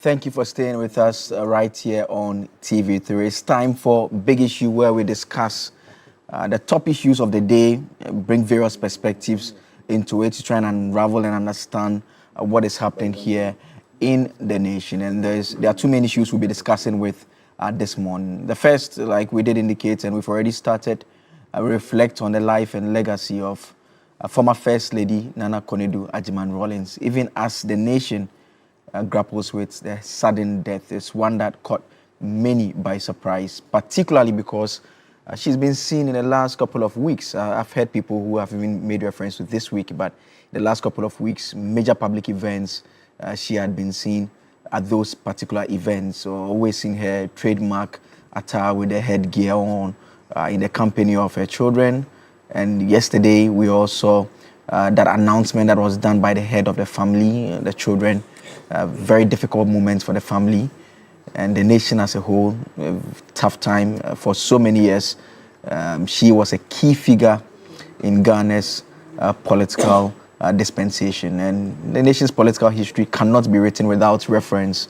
Thank you for staying with us right here on TV3. It's time for Big Issue, where we discuss the top issues of the day, bring various perspectives into it to try and unravel and understand what is happening here in the nation. And there are two main issues we'll be discussing with this morning. The first, like we did indicate, and we've already started, reflect on the life and legacy of former First Lady Nana Konadu Agyeman-Rawlings, even as the nation grapples with the sudden death. It's one that caught many by surprise, particularly because she's been seen in the last couple of weeks. I've heard people who have even made reference to this week, but the last couple of weeks, major public events, she had been seen at those particular events. So always seeing her trademark attire with the headgear on in the company of her children. And yesterday, we also saw that announcement that was done by the head of the family, the children. Very difficult moments for the family and the nation as a whole. Tough time for so many years. She was a key figure in Ghana's political dispensation, and the nation's political history cannot be written without reference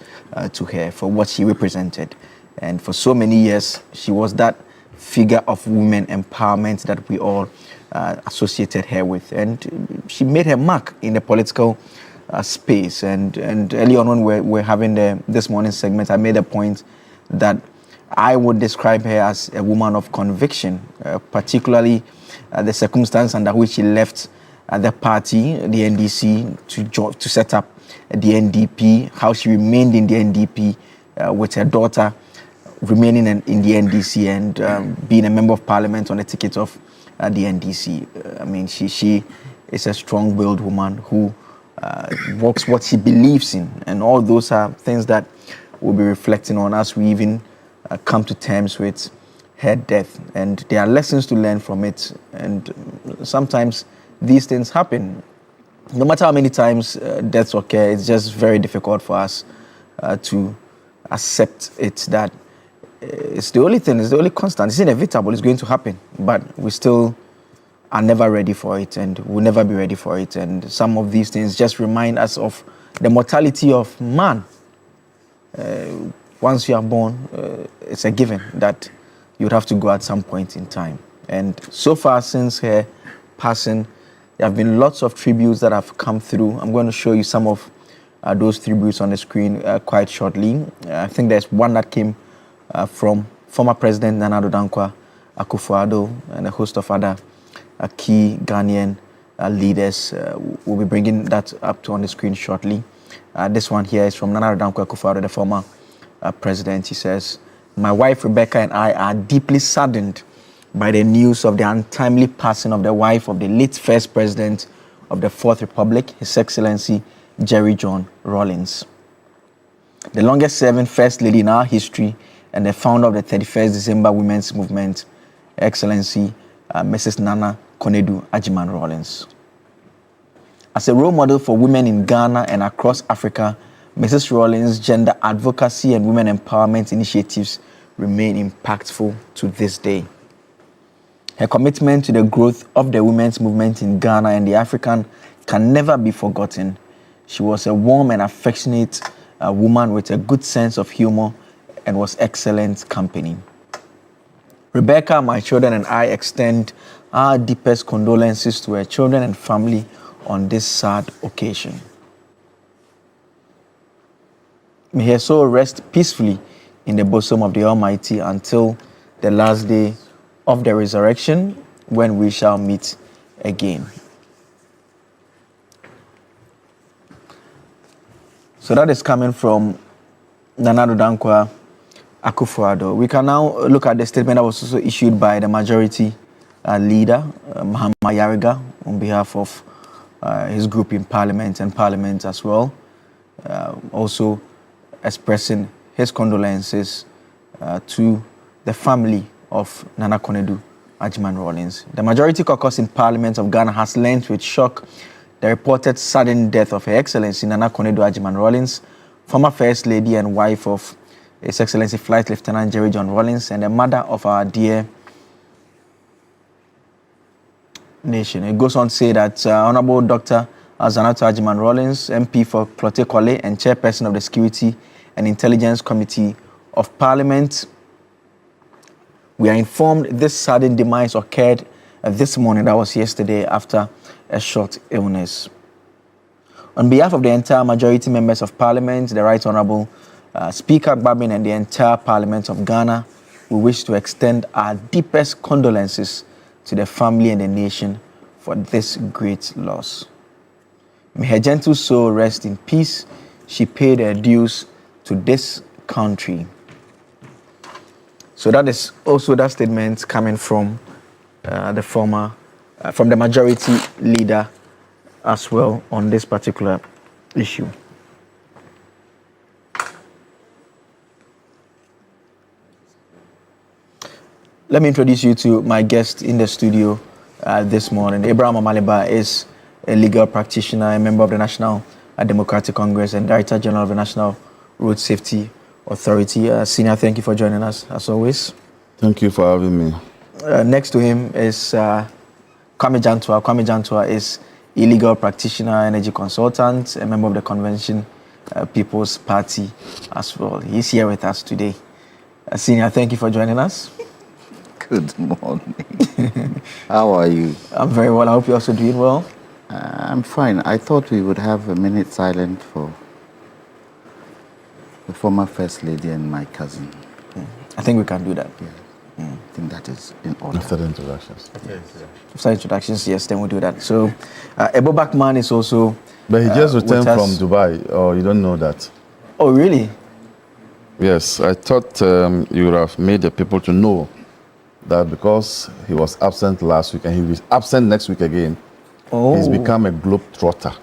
to her for what she represented. And for so many years, she was that figure of women empowerment that we all associated her with. And she made her mark in the political space. And early on when we're having this morning segment, I made a point that I would describe her as a woman of conviction, particularly the circumstance under which she left the party, the NDC, to set up the NDP, how she remained in the NDP with her daughter remaining in the NDC and being a member of parliament on the ticket of the NDC. I mean, she is a strong-willed woman who works what she believes in, and all those are things that we'll be reflecting on as we even come to terms with her death. And there are lessons to learn from it, and sometimes these things happen. No matter how many times deaths occur, it's just very difficult for us to accept it, that it's the only thing, it's the only constant, it's inevitable, it's going to happen, but we still are never ready for it, and will never be ready for it. And some of these things just remind us of the mortality of man. Once you are born, it's a given that you would have to go at some point in time. And so far since her passing, there have been lots of tributes that have come through. I'm going to show you some of those tributes on the screen quite shortly. I think there's one that came from former President Nana Akufo-Addo and a host of other key Ghanaian leaders. We'll be bringing that up on the screen shortly. This one here is from Nana Akufo-Addo, the former president. He says, "My wife Rebecca and I are deeply saddened by the news of the untimely passing of the wife of the late first president of the Fourth Republic, His Excellency Jerry John Rawlings, the longest serving first lady in our history and the founder of the 31st December Women's Movement, Excellency Mrs. Nana Konadu Agyeman-Rawlings. As a role model for women in Ghana and across Africa, Mrs. Rawlings' gender advocacy and women empowerment initiatives remain impactful to this day. Her commitment to the growth of the women's movement in Ghana and the African can never be forgotten. She was a warm and affectionate woman with a good sense of humor and was excellent company. Rebecca, my children, and I extend our deepest condolences to her children and family on this sad occasion. May her soul rest peacefully in the bosom of the Almighty until the last day of the resurrection, when we shall meet again." So that is coming from Nana Akufo-Addo. We can now look at the statement that was also issued by the majority leader, Muhammad Yariga, on behalf of his group in Parliament and Parliament as well, also expressing his condolences to the family of Nana Konadu Agyeman-Rawlings. The majority caucus in Parliament of Ghana has learned with shock the reported sudden death of Her Excellency Nana Konadu Agyeman-Rawlings, former First Lady and wife of His Excellency Flight Lieutenant Jerry John Rawlings, and the mother of our dear nation. It goes on to say that Honorable Dr. Azanato Agyeman-Rawlings, MP for Klote Kwale and chairperson of the Security and Intelligence Committee of Parliament. We are informed this sudden demise occurred this morning, that was yesterday, after a short illness. On behalf of the entire majority members of Parliament, the Right Honourable Speaker Babin, and the entire Parliament of Ghana, we wish to extend our deepest condolences to the family and the nation for this great loss. May her gentle soul rest in peace. She paid her dues to this country. So that is also that statement coming from from the majority leader as well on this particular issue. Let me introduce you to my guest in the studio this morning. Abraham Amaliba is a legal practitioner, a member of the National Democratic Congress, and Director General of the National Road Safety Authority. Senior, thank you for joining us, as always. Thank you for having me. Next to him is Kwame Jantua. Kwame Jantua is a legal practitioner, energy consultant, a member of the Convention People's Party as well. He's here with us today. Senior, thank you for joining us. Good morning. How are you? I'm very well. I hope you're also doing well. I'm fine. I thought we would have a minute silent for the former First Lady and my cousin. I think we can do that. Yeah. I think that is in order. After the introductions. After introductions, yes, then we'll do that. So, Ebo Bakman is also. But he just returned from us. Dubai, or you don't know that? Oh, really? Yes, I thought you would have made the people to know that because he was absent last week and he will be absent next week again, he's become a globetrotter.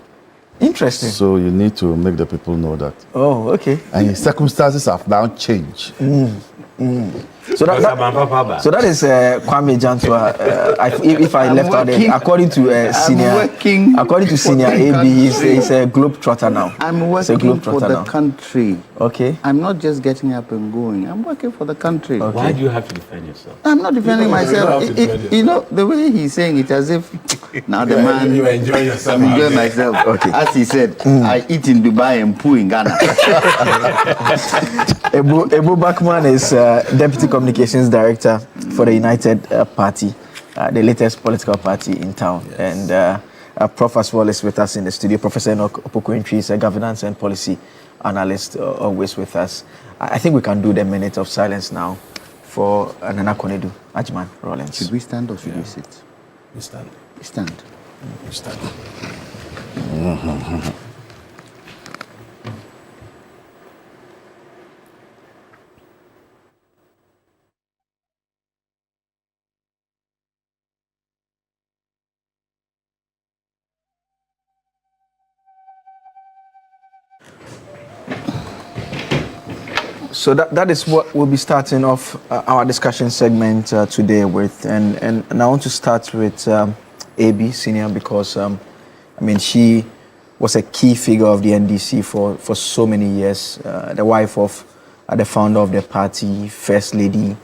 Interesting. So you need to make the people know that. Oh, okay. And his circumstances have now changed. So that is Kwame Jantua. If I left out there, according to senior AB, he's a globetrotter now. I'm working for the country. Okay. I'm not just getting up and going. I'm working for the country. Okay. Why do you have to defend yourself? I'm not defending myself. You know, the way he's saying it as if now the man... You enjoy yourself. I'm enjoying myself. Okay. As he said, I eat in Dubai and poo in Ghana. Ebo Bakman is Deputy Communications Director for the United Party, the latest political party in town. Yes. And Prof as well is with us in the studio. Professor Enoch Opoku-Ntwi is a governance and policy analyst, always with us. I think we can do the minute of silence now for Nana Konadu Agyeman-Rawlings. Should we stand or should we sit? We stand. We stand. We stand. So that is what we'll be starting off our discussion segment today with, and I want to start with AB Senior because I mean she was a key figure of the NDC for so many years, the wife of the founder of the party, First Lady,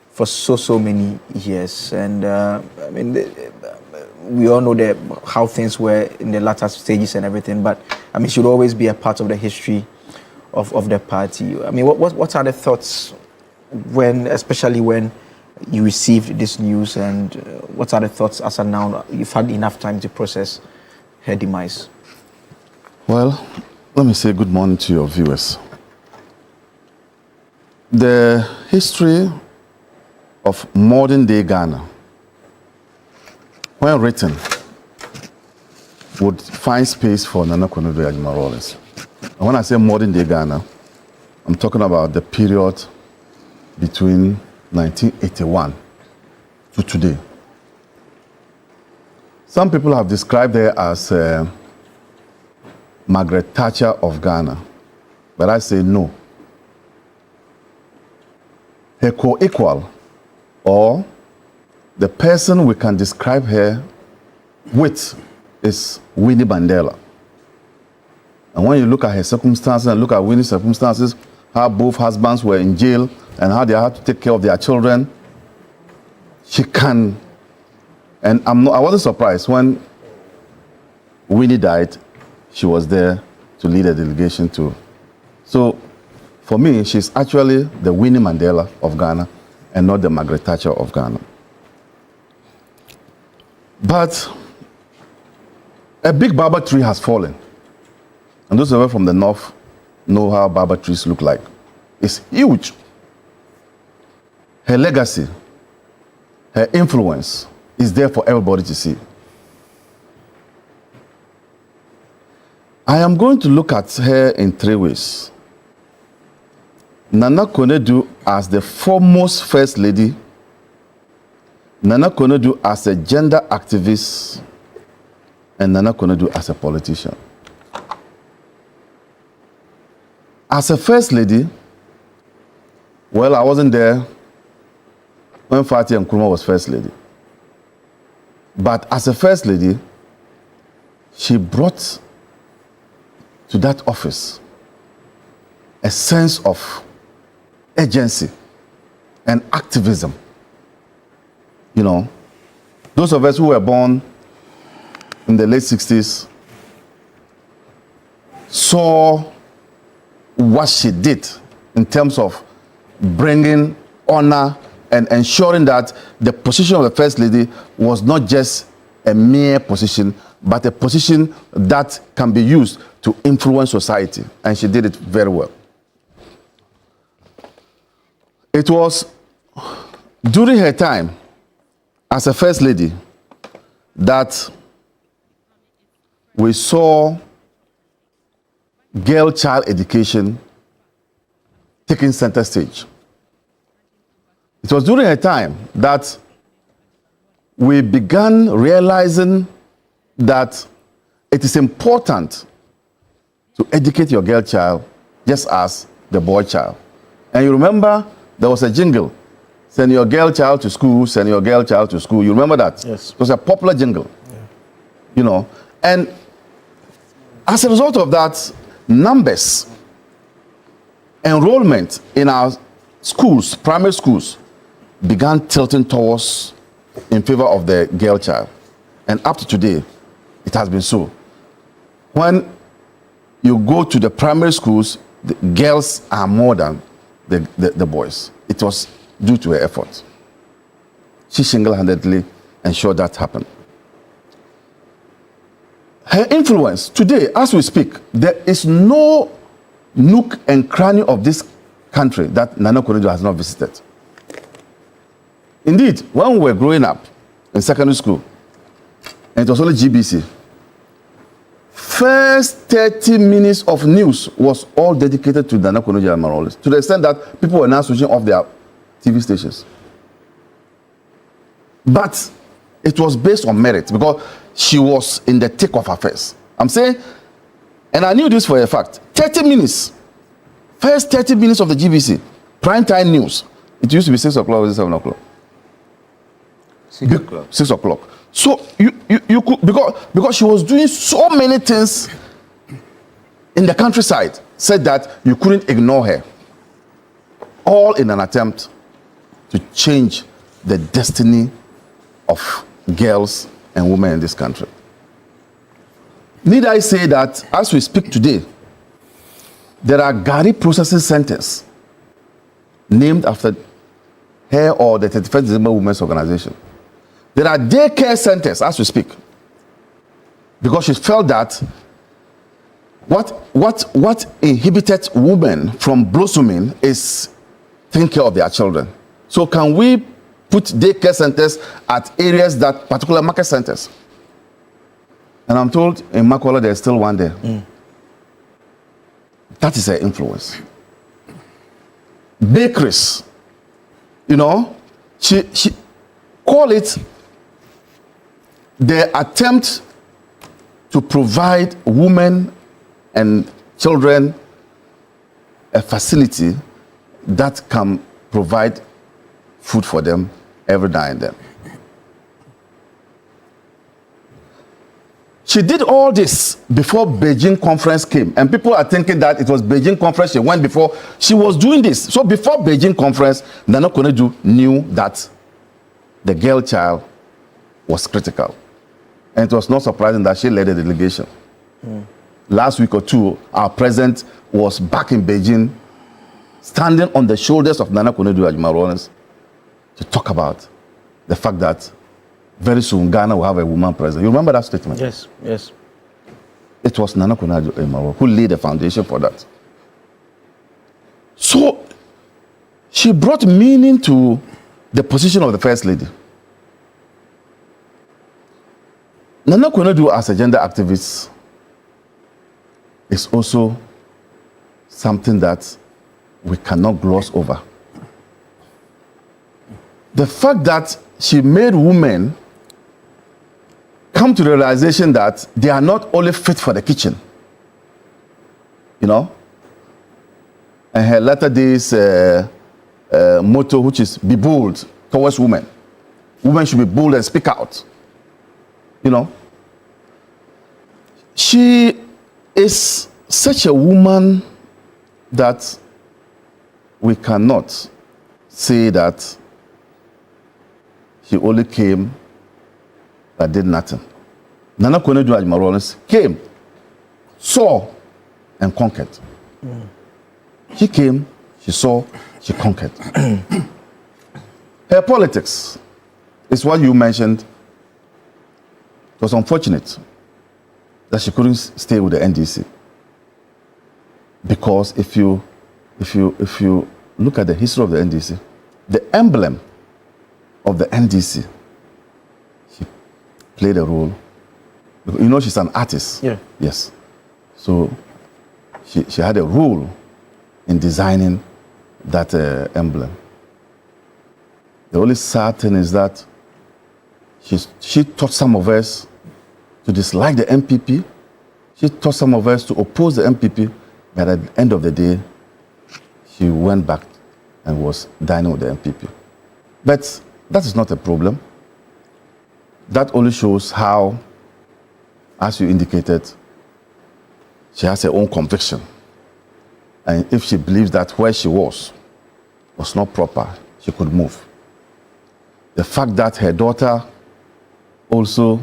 for so many years, and I mean we all know how things were in the latter stages and everything, but I mean she would always be a part of the history of the party. I mean, what are the thoughts especially when you received this news, and what are the thoughts as of now you've had enough time to process her demise? Well, let me say good morning to your viewers. The history of modern day Ghana, when written, would find space for Nana Konadu Agyeman-Rawlings. And when I say modern day Ghana, I'm talking about the period between 1981 to today. Some people have described her as Margaret Thatcher of Ghana, but I say no. Her co-equal, or the person we can describe her with, is Winnie Mandela. And when you look at her circumstances and look at Winnie's circumstances, how both husbands were in jail and how they had to take care of their children, she can. And I wasn't surprised when Winnie died, she was there to lead a delegation to. So for me, she's actually the Winnie Mandela of Ghana and not the Margaret Thatcher of Ghana. But a big Baba tree has fallen. And those of us from the north know how Baba trees look like. It's huge. Her legacy, her influence is there for everybody to see. I am going to look at her in three ways. Nana Konadu as the foremost First Lady, Nana Konadu as a gender activist, and Nana Konadu as a politician. As a First Lady, well, I wasn't there when Fatih Nkrumah was First Lady. But as a First Lady, she brought to that office a sense of agency and activism. You know, those of us who were born in the late 60s saw what she did in terms of bringing honor and ensuring that the position of the First Lady was not just a mere position, but a position that can be used to influence society. And she did it very well. It was during her time as a First Lady that we saw girl-child education taking center stage. It was during her time that we began realizing that it is important to educate your girl child just as the boy child. And you remember there was a jingle, send your girl child to school, send your girl child to school. You remember that? Yes. It was a popular jingle. Yeah. You know, and as a result of that, numbers, enrollment in our schools, primary schools, began tilting towards in favor of the girl child. And up to today, it has been so. When you go to the primary schools, the girls are more than the boys. It was due to her efforts. She single-handedly ensured that happened. Her influence, today, as we speak, there is no nook and cranny of this country that Nana Konadu has not visited. Indeed, when we were growing up in secondary school, and it was only GBC, first 30 minutes of news was all dedicated to Nana Konadu Agyeman-Rawlings, to the extent that people were now switching off their TV stations. But it was based on merit because she was in the thick of affairs. I'm saying, and I knew this for a fact, 30 minutes, first 30 minutes of the GBC, prime time news, it used to be 6 o'clock or 7 o'clock. 6 o'clock. 6 o'clock. So you could, because she was doing so many things in the countryside, said that you couldn't ignore her. All in an attempt to change the destiny of girls and women in this country. Need I say that as we speak today, there are Gari processing centers named after her or the 31st December Women's Organization. There are daycare centers as we speak, because she felt that what inhibited women from blossoming is taking care of their children. So can we put daycare centers at areas that particular market centers? And I'm told in Makola there's still one there. That is her influence. Bakeries, you know, she call it the attempt to provide women and children a facility that can provide food for them every now and then. She did all this before Beijing conference came, and people are thinking that it was Beijing conference she went before. She was doing this. So before Beijing conference, Nana Konadu knew that the girl child was critical. And it was not surprising that she led a delegation. Last week or two, our president was back in Beijing standing on the shoulders of Nana Konadu Agyeman-Rawlings to talk about the fact that very soon Ghana will have a woman president. You remember that statement? Yes, yes. It was Nana Konadu Agyeman-Rawlings who laid the foundation for that. So she brought meaning to the position of the First Lady. Nana Konadu as a gender activist is also something that we cannot gloss over. The fact that she made women come to the realization that they are not only fit for the kitchen, you know, and her latter days motto, which is be bold towards women. Women should be bold and speak out. You know, she is such a woman that we cannot say that she only came but did nothing. Nana Konadu Agyeman-Rawlings came, saw, and conquered. She came, she saw, she conquered. Her politics is what you mentioned. It was unfortunate that she couldn't stay with the NDC. Because if you look at the history of the NDC, the emblem of the NDC, she played a role. You know, she's an artist. Yeah. Yes. So she had a role in designing that emblem. The only sad thing is that she taught some of us to dislike the MPP. She taught some of us to oppose the MPP. But at the end of the day, she went back and was dining with the MPP. But that is not a problem. That only shows how, as you indicated, she has her own conviction. And if she believes that where she was not proper, she could move. The fact that her daughter also,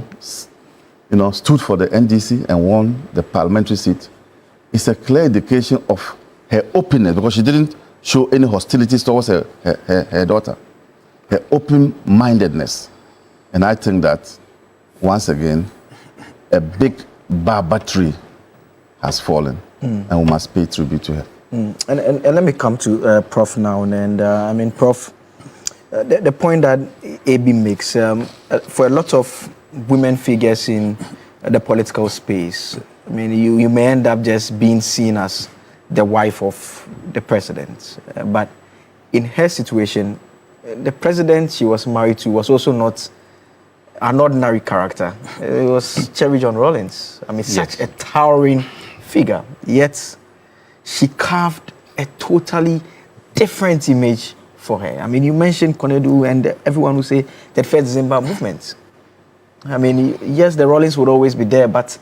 stood for the NDC and won the parliamentary seat is a clear indication of her openness, because she didn't show any hostilities towards her daughter. Her open-mindedness. And I think that, once again, a big barber tree has fallen, and we must pay tribute to her. And let me come to Prof now. And Prof, the point that AB makes, for a lot of women figures in the political space, you may end up just being seen as the wife of the president. But in her situation, the president she was married to was also not an ordinary character. It was Cherry John Rawlings. Such a towering figure. Yet she carved a totally different image for her. You mentioned Konadu and everyone who say the 1st December movement. Yes, the Rawlings would always be there, but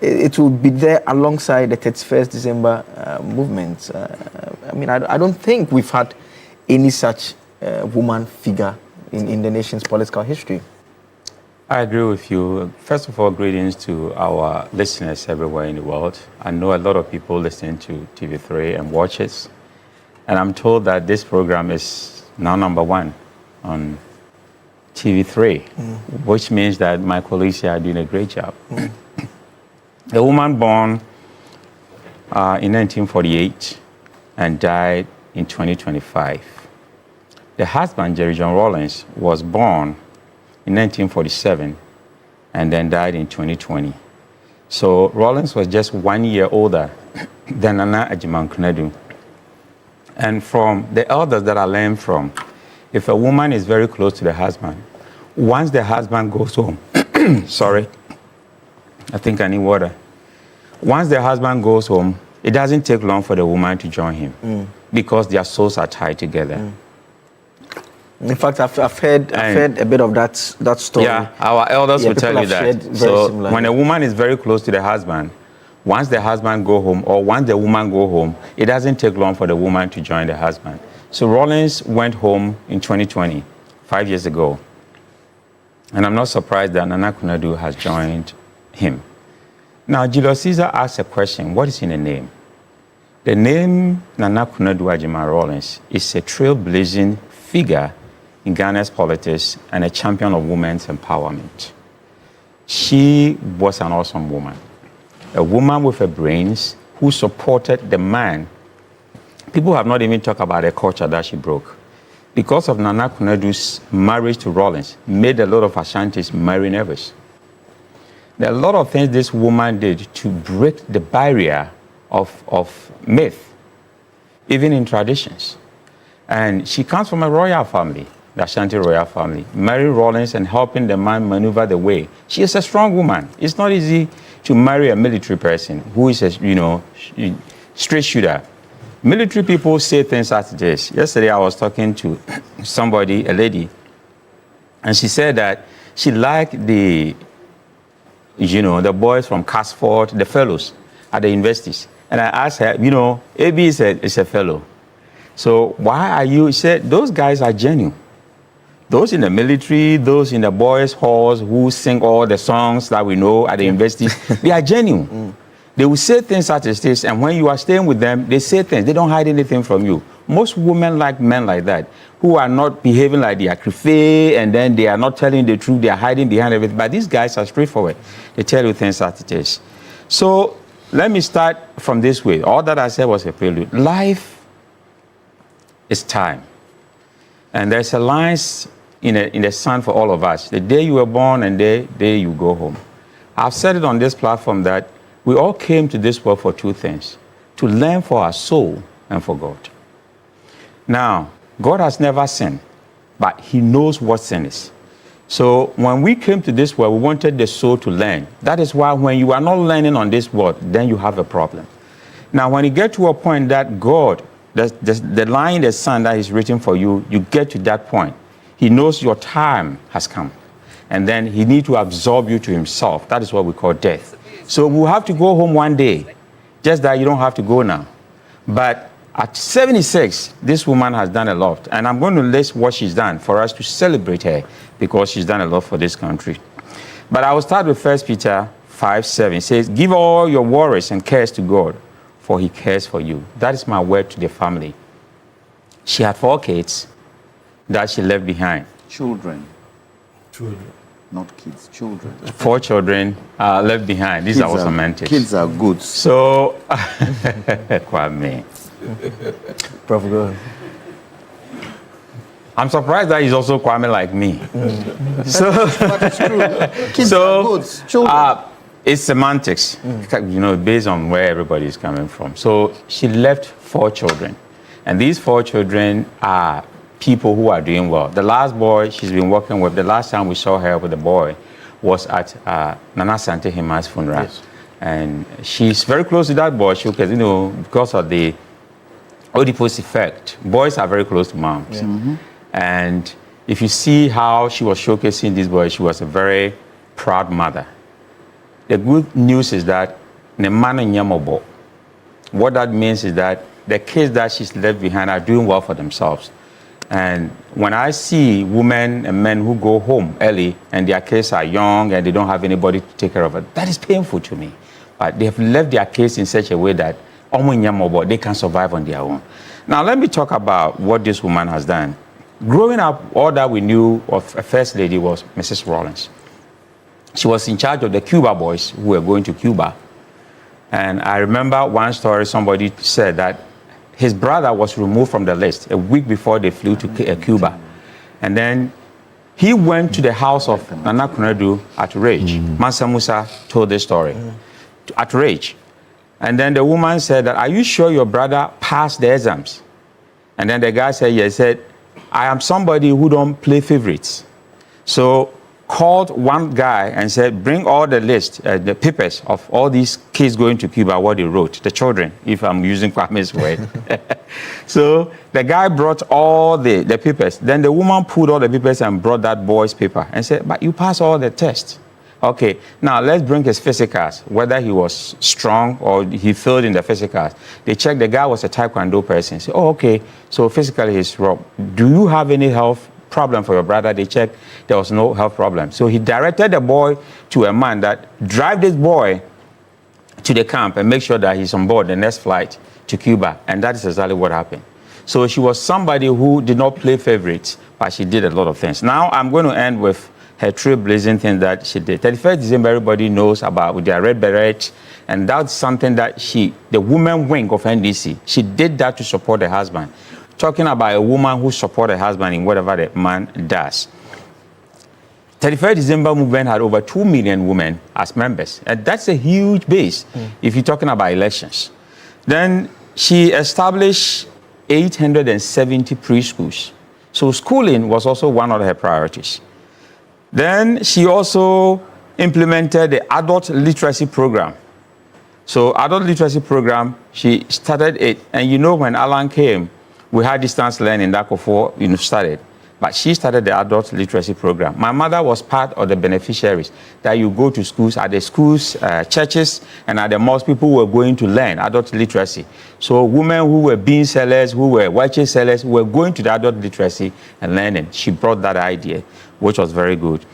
it would be there alongside the 31st December movement. I don't think we've had any such woman figure in the nation's political history. I agree with you. First of all, greetings to our listeners everywhere in the world. I know a lot of people listen to TV3 and watch it. And I'm told that this program is now #1 on TV3, which means that my colleagues here are doing a great job. A woman born in 1948 and died in 2025. The husband, Jerry John Rawlings, was born in 1947 and then died in 2020. So Rawlings was just 1 year older than Nana Agyeman-Konadu. And from the elders that I learned from, if a woman is very close to the husband, once the husband goes home, sorry, I think I need water. Once the husband goes home, it doesn't take long for the woman to join him because their souls are tied together. In fact, I've heard a bit of that story. Yeah, our elders will tell you that. So when a woman is very close to the husband, once the husband go home or once the woman go home, it doesn't take long for the woman to join the husband. So Rawlings went home in 2020, 5 years ago. And I'm not surprised that Nana Konadu has joined him. Now, Julius Caesar asked a question, what is in a name? The name Nana Konadu Agyeman-Rawlings is a trailblazing figure in Ghana's politics and a champion of women's empowerment. She was an awesome woman, a woman with her brains who supported the man. People have not even talked about the culture that she broke. Because of Nana Konadu's marriage to Rawlings, made a lot of Ashantis marry Nevers. There are a lot of things this woman did to break the barrier of myth, even in traditions. And she comes from a royal family, the Ashanti royal family, married Rawlings and helping the man maneuver the way. She is a strong woman. It's not easy to marry a military person who is a, straight shooter. Military people say things like this. Yesterday I was talking to somebody, a lady, and she said that she liked the boys from Casford, the fellows at the universities. And I asked her, AB is a fellow. So why are you, she said, those guys are genuine. Those in the military, those in the boys' halls who sing all the songs that we know at the universities, they are genuine. They will say things such as this, and when you are staying with them, they say things. They don't hide anything from you. Most women like men like that, who are not behaving like they are criffé, and then they are not telling the truth, they are hiding behind everything. But these guys are straightforward. They tell you things such as this. So let me start from this way. All that I said was a prelude. Life is time. And there's a line in the sun for all of us. The day you were born and the day you go home. I've said it on this platform that we all came to this world for two things: to learn for our soul and for God. Now, God has never sinned, but he knows what sin is. So when we came to this world, we wanted the soul to learn. That is why when you are not learning on this world, then you have a problem. Now, when you get to a point that God, the line in the sun that is written for you, you get to that point. He knows your time has come. And then he needs to absorb you to himself. That is what we call death. So we'll have to go home one day, just that you don't have to go now. But at 76, this woman has done a lot. And I'm going to list what she's done for us to celebrate her, because she's done a lot for this country. But I will start with 1 Peter 5:7. It says, give all your worries and cares to God, for he cares for you. That is my word to the family. She had 4 kids that she left behind. Children, Children. not kids, children. 4 children left behind. These are all semantics. Kids are good. So, Kwame. Prof. Go. I'm surprised that he's also Kwame like me. So, But it's true. Kids So, are good. Children. it's semantics, based on where everybody is coming from. So she left 4 children. And these 4 children are people who are doing well. The last boy she's been working with, the last time we saw her with the boy was at Nana Sante Hima's funeral. Yes. And she's very close to that boy, because of the Oedipus effect. Boys are very close to moms. Yeah. Mm-hmm. And if you see how she was showcasing this boy, she was a very proud mother. The good news is that what that means is that the kids that she's left behind are doing well for themselves. And when I see women and men who go home early and their kids are young and they don't have anybody to take care of it, that is painful to me. But they have left their kids in such a way that they can survive on their own. Now, let me talk about what this woman has done. Growing up, all that we knew of a first lady was Mrs. Rawlings. She was in charge of the Cuba boys who were going to Cuba. And I remember one story, somebody said that his brother was removed from the list a week before they flew to Cuba. And then he went to the house of Nana Konadu at Rage. Mansa Musa told this story at Rage. And then the woman said that, are you sure your brother passed the exams? And then the guy said, yes. He said, I am somebody who don't play favorites. So called one guy and said, bring all the list, the papers of all these kids going to Cuba, what they wrote, the children, if I'm using Kwame's word. So the guy brought all the papers. Then the woman pulled all the papers and brought that boy's paper and said, but you passed all the tests. Okay, now let's bring his physicals, whether he was strong or he failed in the physicals. They checked the guy was a Taekwondo person. Say, oh, okay, so physically he's strong. Do you have any health problem for your brother? They checked, there was no health problem. So he directed the boy to a man that drive this boy to the camp and make sure that he's on board the next flight to Cuba, and that is exactly what happened. So she was somebody who did not play favorites, but she did a lot of things. Now I'm going to end with her trailblazing thing that she did. 31st December, everybody knows about with their red beret, and that's something that the woman wing of NDC, she did that to support her husband. Talking about a woman who supports her husband in whatever the man does. 31st December movement had over 2 million women as members, and that's a huge base if you're talking about elections. Then she established 870 preschools. So schooling was also one of her priorities. Then she also implemented the adult literacy program. So adult literacy program, she started it, and you know when Alan came, we had distance learning that before started. But she started the adult literacy program. My mother was part of the beneficiaries that you go to schools, at the schools, churches, and at the mosques, people were going to learn adult literacy. So women who were bean sellers, who were watches sellers, were going to the adult literacy and learning. She brought that idea, which was very good.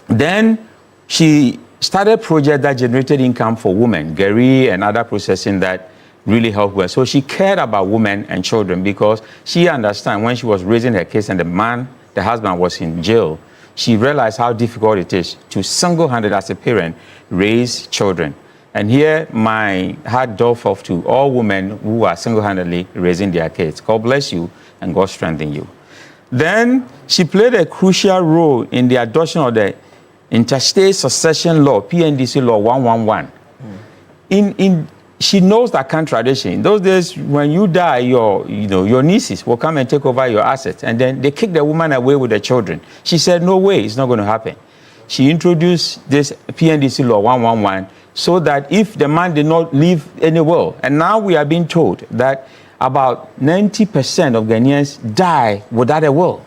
Then she started a project that generated income for women, Gary and other processing that really helped her. So she cared about women and children because she understood when she was raising her kids and the husband was in jail, she realized how difficult it is to single-handed as a parent raise children. And here my heart does off to all women who are single-handedly raising their kids. God bless you and God strengthen you. Then she played a crucial role in the adoption of the Interstate Succession Law, PNDC Law 111. She knows that kind of tradition. In those days, when you die, your nieces will come and take over your assets, and then they kick the woman away with the children. She said, no way, it's not going to happen. She introduced this PNDC Law 111 so that if the man did not leave any will, and now we are being told that about 90% of Ghanaians die without a will.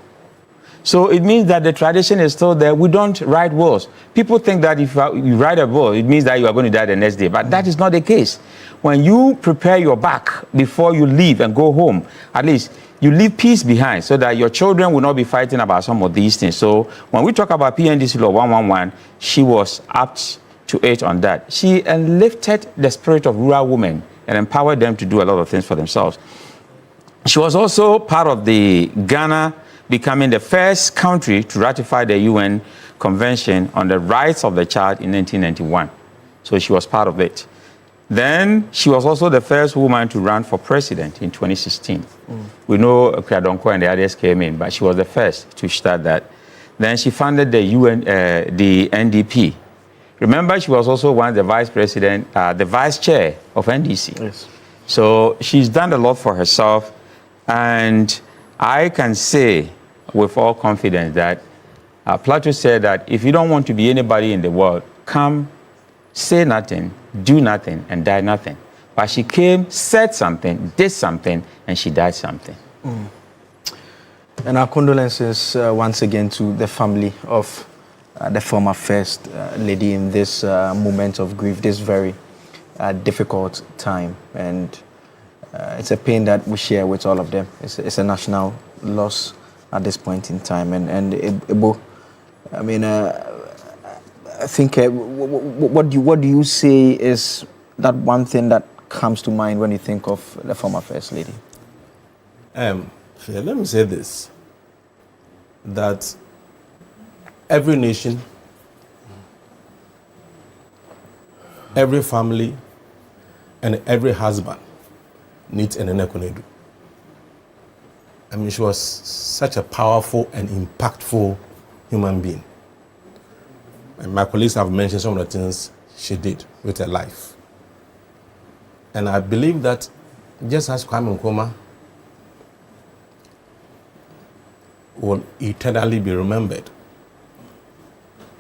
So it means that the tradition is still there. We don't write wills. People think that if you write a will, it means that you are going to die the next day. But that is not the case. When you prepare your back before you leave and go home, at least you leave peace behind so that your children will not be fighting about some of these things. So when we talk about PNDC Law 111, she was apt to it on that. She lifted the spirit of rural women and empowered them to do a lot of things for themselves. She was also part of the Ghana becoming the first country to ratify the UN Convention on the Rights of the Child in 1991. So she was part of it. Then she was also the first woman to run for president in 2016. We know Kradonko and the others came in, but she was the first to start that. Then she founded the the NDP. Remember, she was also one of the vice president, the vice chair of NDC. Yes. So she's done a lot for herself, and I can say with all confidence that Plato said that if you don't want to be anybody in the world, come, say nothing, do nothing, and die nothing. But she came, said something, did something, and she died something. And our condolences once again to the family of the former First Lady in this moment of grief, this very difficult time. And it's a pain that we share with all of them. It's a national loss at this point in time. And Ebo, I mean, I think what do you say is that one thing that comes to mind when you think of the former First Lady? Let me say this, that every nation, every family, and every husband needs a Nana Konadu. I mean, she was such a powerful and impactful human being. And my colleagues have mentioned some of the things she did with her life. And I believe that just as Kwame Nkrumah will eternally be remembered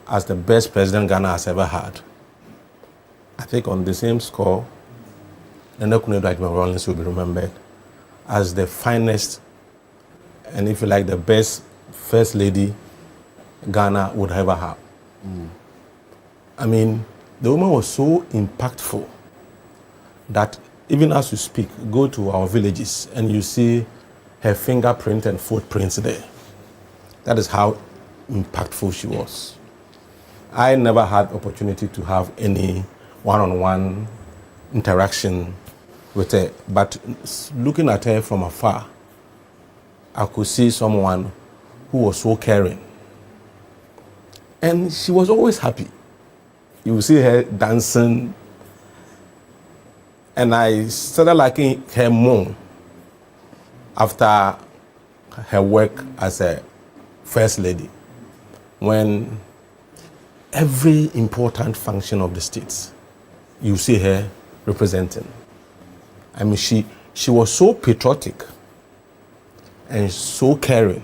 as the best president Ghana has ever had, I think on the same score, Nana Konadu Agyeman-Rawlings will be remembered as the finest and, if you like, the best First Lady Ghana would ever have. I mean, the woman was so impactful that even as we speak, go to our villages and you see her fingerprint and footprints there. That is how impactful she was. I never had opportunity to have any one-on-one interaction with her. But looking at her from afar, I could see someone who was so caring. And she was always happy. You will see her dancing. And I started liking her more after her work as a first lady, when every important function of the states, you see her representing. I mean, she was so patriotic and so caring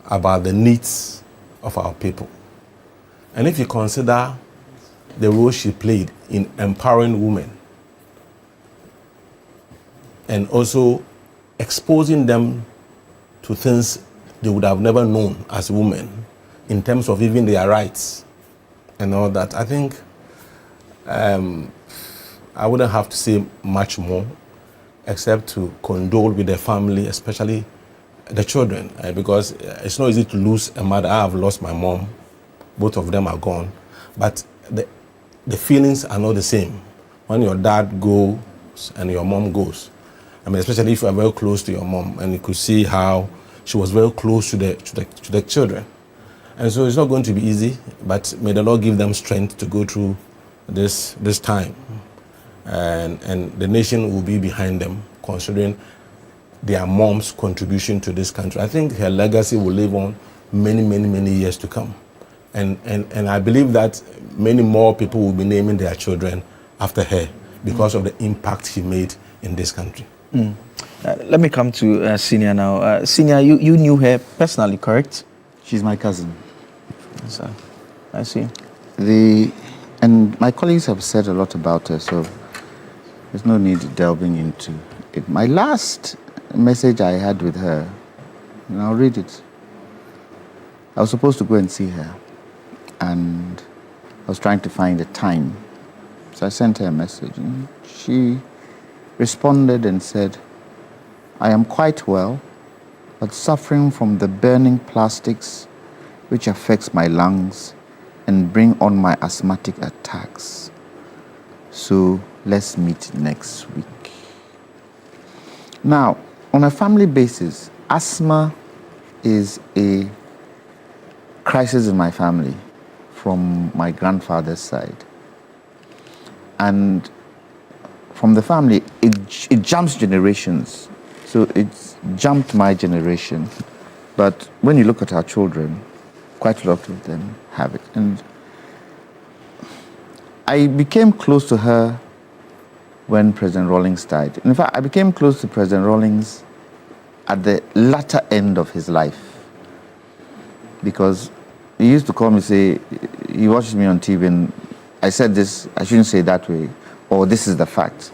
about the needs of our people. And if you consider the role she played in empowering women and also exposing them to things they would have never known as women in terms of even their rights and all that, I think I wouldn't have to say much more except to condole with the family, especially the children, because it's not easy to lose a mother. I have lost my mom. Both of them are gone. But the feelings are not the same when your dad goes and your mom goes. I mean, especially if you are very close to your mom, and you could see how she was very close to the children. And so it's not going to be easy, but may the Lord give them strength to go through this time. And the nation will be behind them, considering their mom's contribution to this country. I think her legacy will live on many, many, many years to come. And I believe that many more people will be naming their children after her because of the impact she made in this country. Let me come to Senior now. Senior, you knew her personally, correct? She's my cousin. So, I see. And my colleagues have said a lot about her, so there's no need delving into it. My last message I had with her, and I'll read it. I was supposed to go and see her, and I was trying to find a time. So I sent her a message, and she responded and said, "I am quite well, but suffering from the burning plastics which affects my lungs and bring on my asthmatic attacks. So let's meet next week." Now, on a family basis, asthma is a crisis in my family from my grandfather's side. And from the family, it jumps generations. So it's jumped my generation. But when you look at our children, quite a lot of them have it. And I became close to her when President Rawlings died. In fact, I became close to President Rawlings at the latter end of his life. Because he used to call me, say, he watches me on TV and I said this, I shouldn't say it that way, or this is the fact.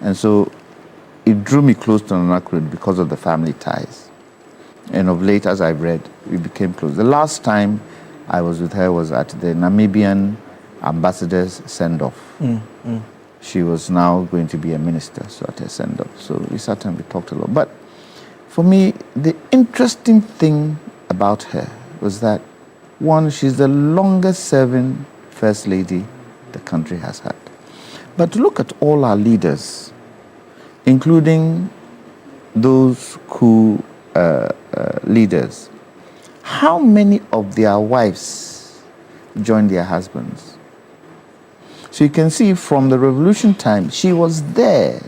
And so it drew me close to Nana Konadu because of the family ties. And of late, as I've read, we became close. The last time I was with her was at the Namibian ambassador's send-off. She was now going to be a minister, so at her send-off. So we sat and we talked a lot. But for me, the interesting thing about her was that, one, she's the longest-serving first lady the country has had. But to look at all our leaders, including those coup leaders, how many of their wives joined their husbands? So you can see from the revolution time, she was there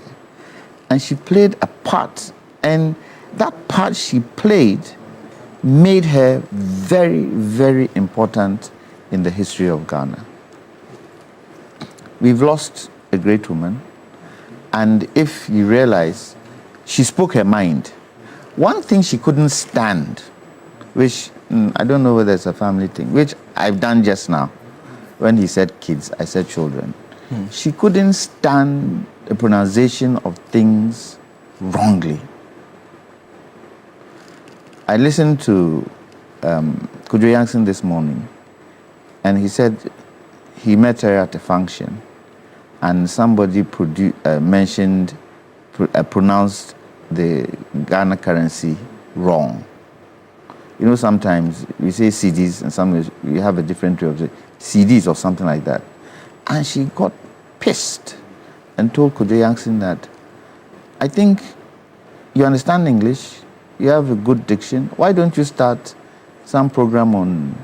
and she played a part. And that part she played made her very, very important in the history of Ghana. We've lost a great woman. And if you realize, she spoke her mind. One thing she couldn't stand, which I don't know whether it's a family thing, which I've done just now. When he said kids, I said children. She couldn't stand the pronunciation of things wrongly. I listened to Kojo Yankson this morning, and he said he met her at a function, and somebody pronounced the Ghana currency wrong. You know, sometimes we say CDs, and sometimes we have a different way of saying CDs or something like that. And she got pissed and told Kojo Yankson that I think you understand English, you have a good diction. Why don't you start some program on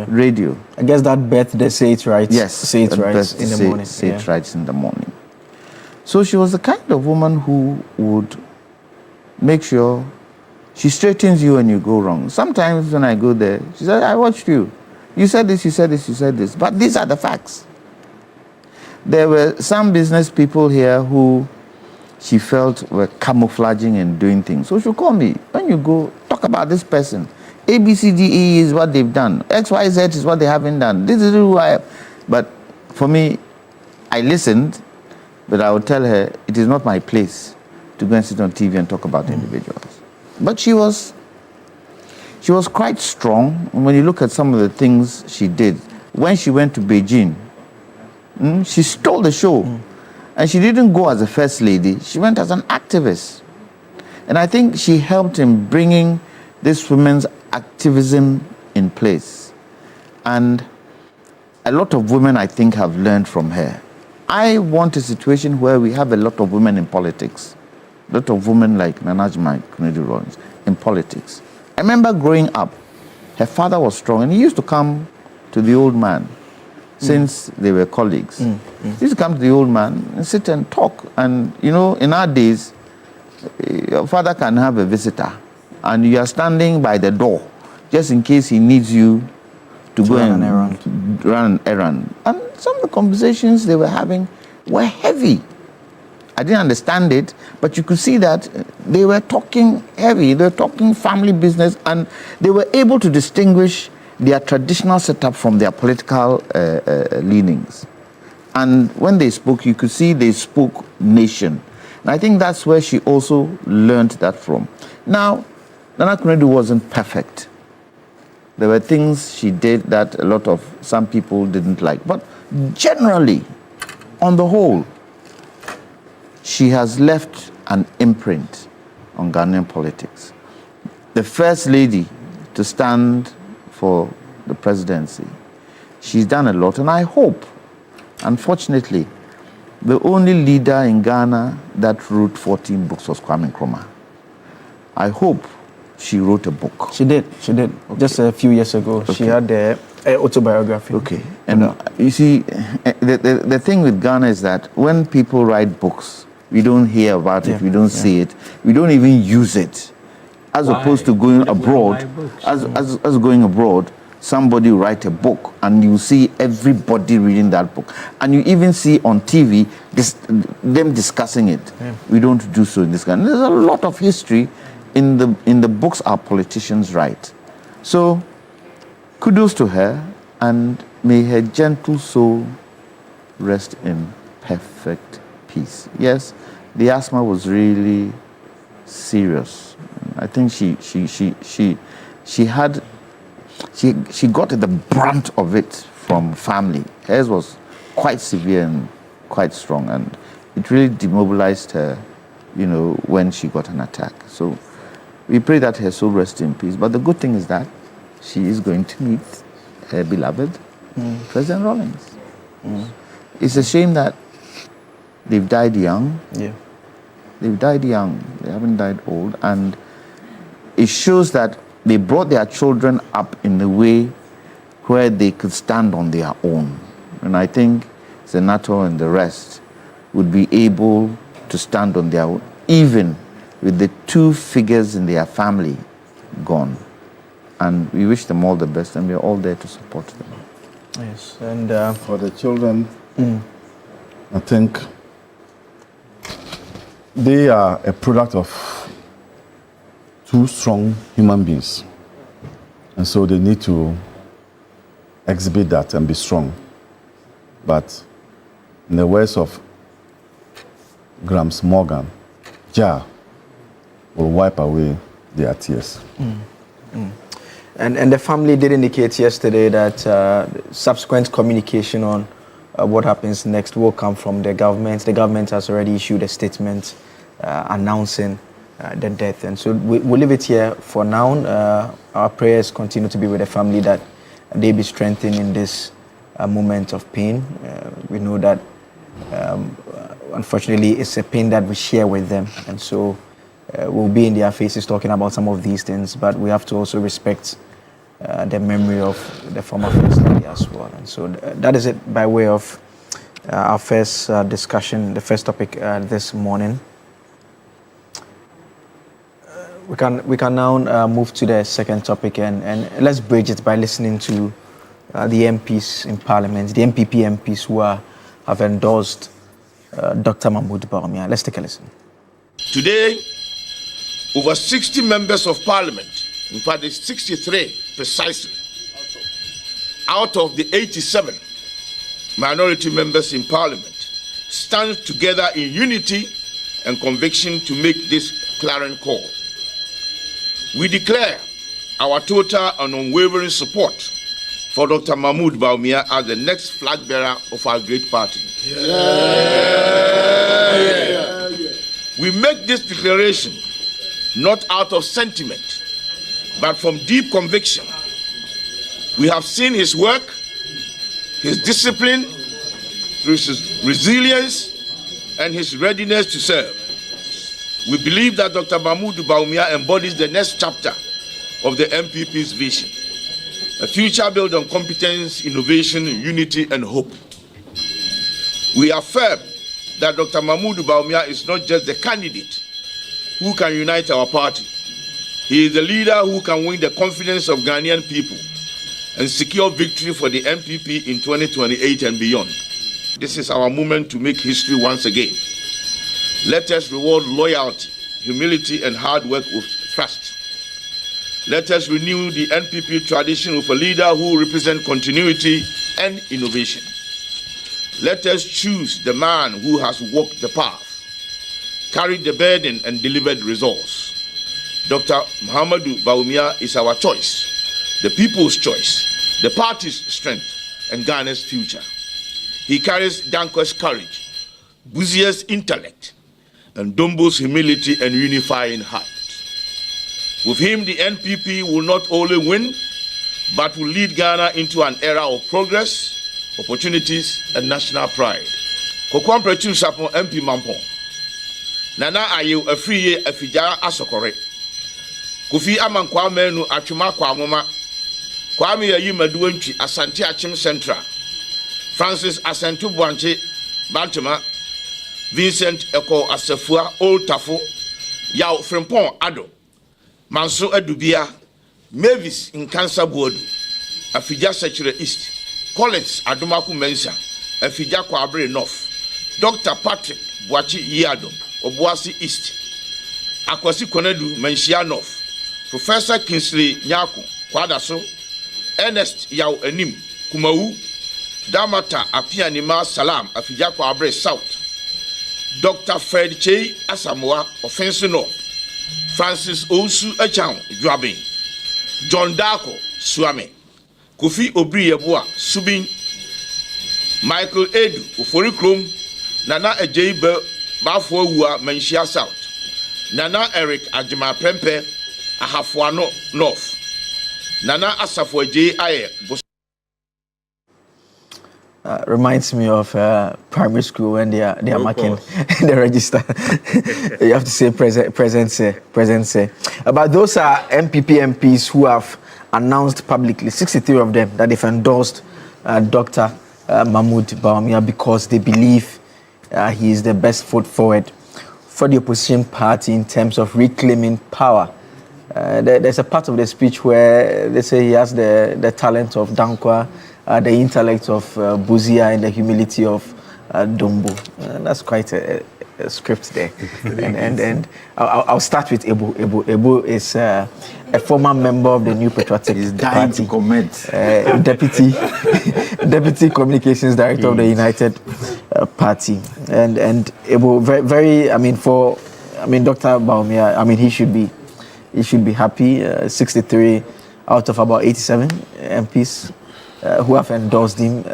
radio? I guess that birthday say it right. Yes, say it right in the morning. Say it right in the morning. So she was the kind of woman who would make sure she straightens you when you go wrong. Sometimes when I go there, she said, I watched you. You said this, you said this, you said this. But these are the facts. There were some business people here who she felt were camouflaging and doing things. So she'll call me. When you go, talk about this person. A, B, C, D, E is what they've done. X, Y, Z is what they haven't done. This is who I am. But for me, I listened, but I would tell her, it is not my place to go and sit on TV and talk about individuals. But she was quite strong. And when you look at some of the things she did, when she went to Beijing, she stole the show. And she didn't go as a first lady, she went as an activist. And I think she helped in bringing this women's activism in place. And a lot of women, I think, have learned from her. I want a situation where we have a lot of women in politics. A lot of women like Nana Konadu Agyeman-Rawlings in politics. I remember growing up, her father was strong, and he used to come to the old man since they were colleagues. He used to come to the old man and sit and talk. And, you know, in our days, your father can have a visitor, and you are standing by the door just in case he needs you to go and run an errand. And some of the conversations they were having were heavy. I didn't understand it, but you could see that they were talking heavy, they were talking family business, and they were able to distinguish their traditional setup from their political leanings. And when they spoke, you could see they spoke nation. And I think that's where she also learned that from. Now, Nana Konadu wasn't perfect. There were things she did that some people didn't like. But generally, on the whole, she has left an imprint on Ghanaian politics. The first lady to stand for the presidency, she's done a lot, and I hope, unfortunately, the only leader in Ghana that wrote 14 books was Kwame Nkrumah. I hope she wrote a book. She did. Okay. Just a few years ago, she had the autobiography. Okay, and you see, the thing with Ghana is that when people write books, we don't hear about it, we don't see it, we don't even use it. As opposed to going abroad, as going abroad, somebody will write a book and you see everybody reading that book. And you even see on TV them discussing it. We don't do so in this country. There's a lot of history in the books our politicians write. So kudos to her, and may her gentle soul rest in perfect peace. Yes, the asthma was really serious. I think she got the brunt of it from family. Hers was quite severe and quite strong, and it really demobilized her, you know, when she got an attack. So we pray that her soul rest in peace. But the good thing is that she is going to meet her beloved President Rawlings. It's a shame that they've died young. Yeah. They've died young. They haven't died old. And it shows that they brought their children up in a way where they could stand on their own. And I think Senator and the rest would be able to stand on their own, even with the two figures in their family gone. And we wish them all the best, and we're all there to support them. Yes, and for the children, I think they are a product of two strong human beings. And so they need to exhibit that and be strong. But in the words of Gramps Morgan, Jah will wipe away their tears. And the family did indicate yesterday that subsequent communication on what happens next will come from the government. The government has already issued a statement announcing the death. And so we'll leave it here for now. Our prayers continue to be with the family, that they be strengthened in this moment of pain. We know that unfortunately, it's a pain that we share with them. And so we'll be in their faces talking about some of these things, but we have to also respect the memory of the former First Lady as well. And so that is it by way of our first discussion, the first topic this morning. We can now move to the second topic, and let's bridge it by listening to the MPs in Parliament, the MPP MPs who have endorsed Dr. Mahmoud Bawumia. Let's take a listen. Today, over 60 members of Parliament, in fact, it's 63 precisely, out of the 87 minority members in Parliament, stand together in unity and conviction to make this clarion call. We declare our total and unwavering support for Dr. Mahmoud Bawumia as the next flag bearer of our great party. We make this declaration not out of sentiment, but from deep conviction. We have seen his work, his discipline, his resilience, and his readiness to serve. We believe that Dr. Mahmoud Bawumia embodies the next chapter of the MPP's vision, a future built on competence, innovation, unity, and hope. We affirm that Dr. Mahmoud Bawumia is not just the candidate who can unite our party. He is the leader who can win the confidence of Ghanaian people and secure victory for the MPP in 2028 and beyond. This is our moment to make history once again. Let us reward loyalty, humility, and hard work with trust. Let us renew the NPP tradition with a leader who represents continuity and innovation. Let us choose the man who has walked the path, carried the burden, and delivered results. Dr. Mahmoud Bawumia is our choice, the people's choice, the party's strength, and Ghana's future. He carries Danko's courage, Buzia's intellect, and Dombo's humility and unifying heart. With him, the NPP will not only win, but will lead Ghana into an era of progress, opportunities, and national pride. Kokwam Prechu Sapon MP Mampon. Nana Ayew Afriye Afija Asokore. Kofi Amankwa Menu Atwuma Kwamoma. Kwame Yayi Maduentwi Asante Achim Central. Francis Asentu Bwanche Bantama. Vincent Eko Asefua Old Tafo. Yao Frempon Ado. Manso Adubia. Mavis in Kansa Bodu. Afija Sechere East. Collins Adumaku Mensa. Afija Kwabre North. Dr. Patrick Bwachi Yado. Obuasi East. Akwasi Konadu Menshia North. Professor Kingsley Nyako Kwadaso. Ernest Yao Enim Kumau. Damata Apianima Salam Afija Kwabre South. Dr. Fred Chey Asamoah Offense North. Francis Osu Echang Dwabin. John Darko Suame. Kofi Obri Yeboah Subin. Michael Edu Ofori Krom. Nana Ejeibe Bafuwa Menshia South. Nana Eric Agyeman-Rawlings Ahafuano North. Nana Asafo J. Aye. Reminds me of primary school when they are marking the register. You have to say present. But those are MPP MPs who have announced publicly, 63 of them, that they've endorsed Dr. Mahmoud Bawumia because they believe he is the best foot forward for the opposition party in terms of reclaiming power. There's a part of the speech where they say he has the talent of Dankwa, the intellect of Buzia, and the humility of Dombo. That's quite a script there. and I'll start with Ebu. Ebu is a former member of the New Patriotic He's dying Party. to comment. Deputy Communications Director of the United Party. And Ebu, very, Dr. Bawumia, he should be happy. 63 out of about 87 MPs who have endorsed him.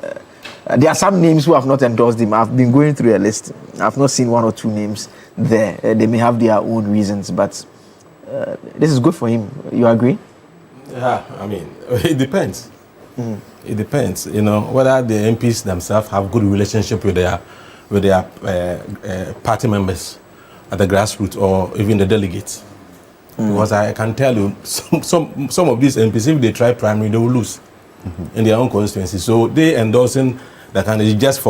There are some names who have not endorsed him. I've been going through a list. I've not seen one or two names there. They may have their own reasons, but this is good for him. You agree? Yeah, it depends. It depends, whether the MPs themselves have good relationship with their with their party members at the grassroots or even the delegates. Because I can tell you, some of these MPs, if they try primary, they will lose in their own constituency. So they endorsing the candidate just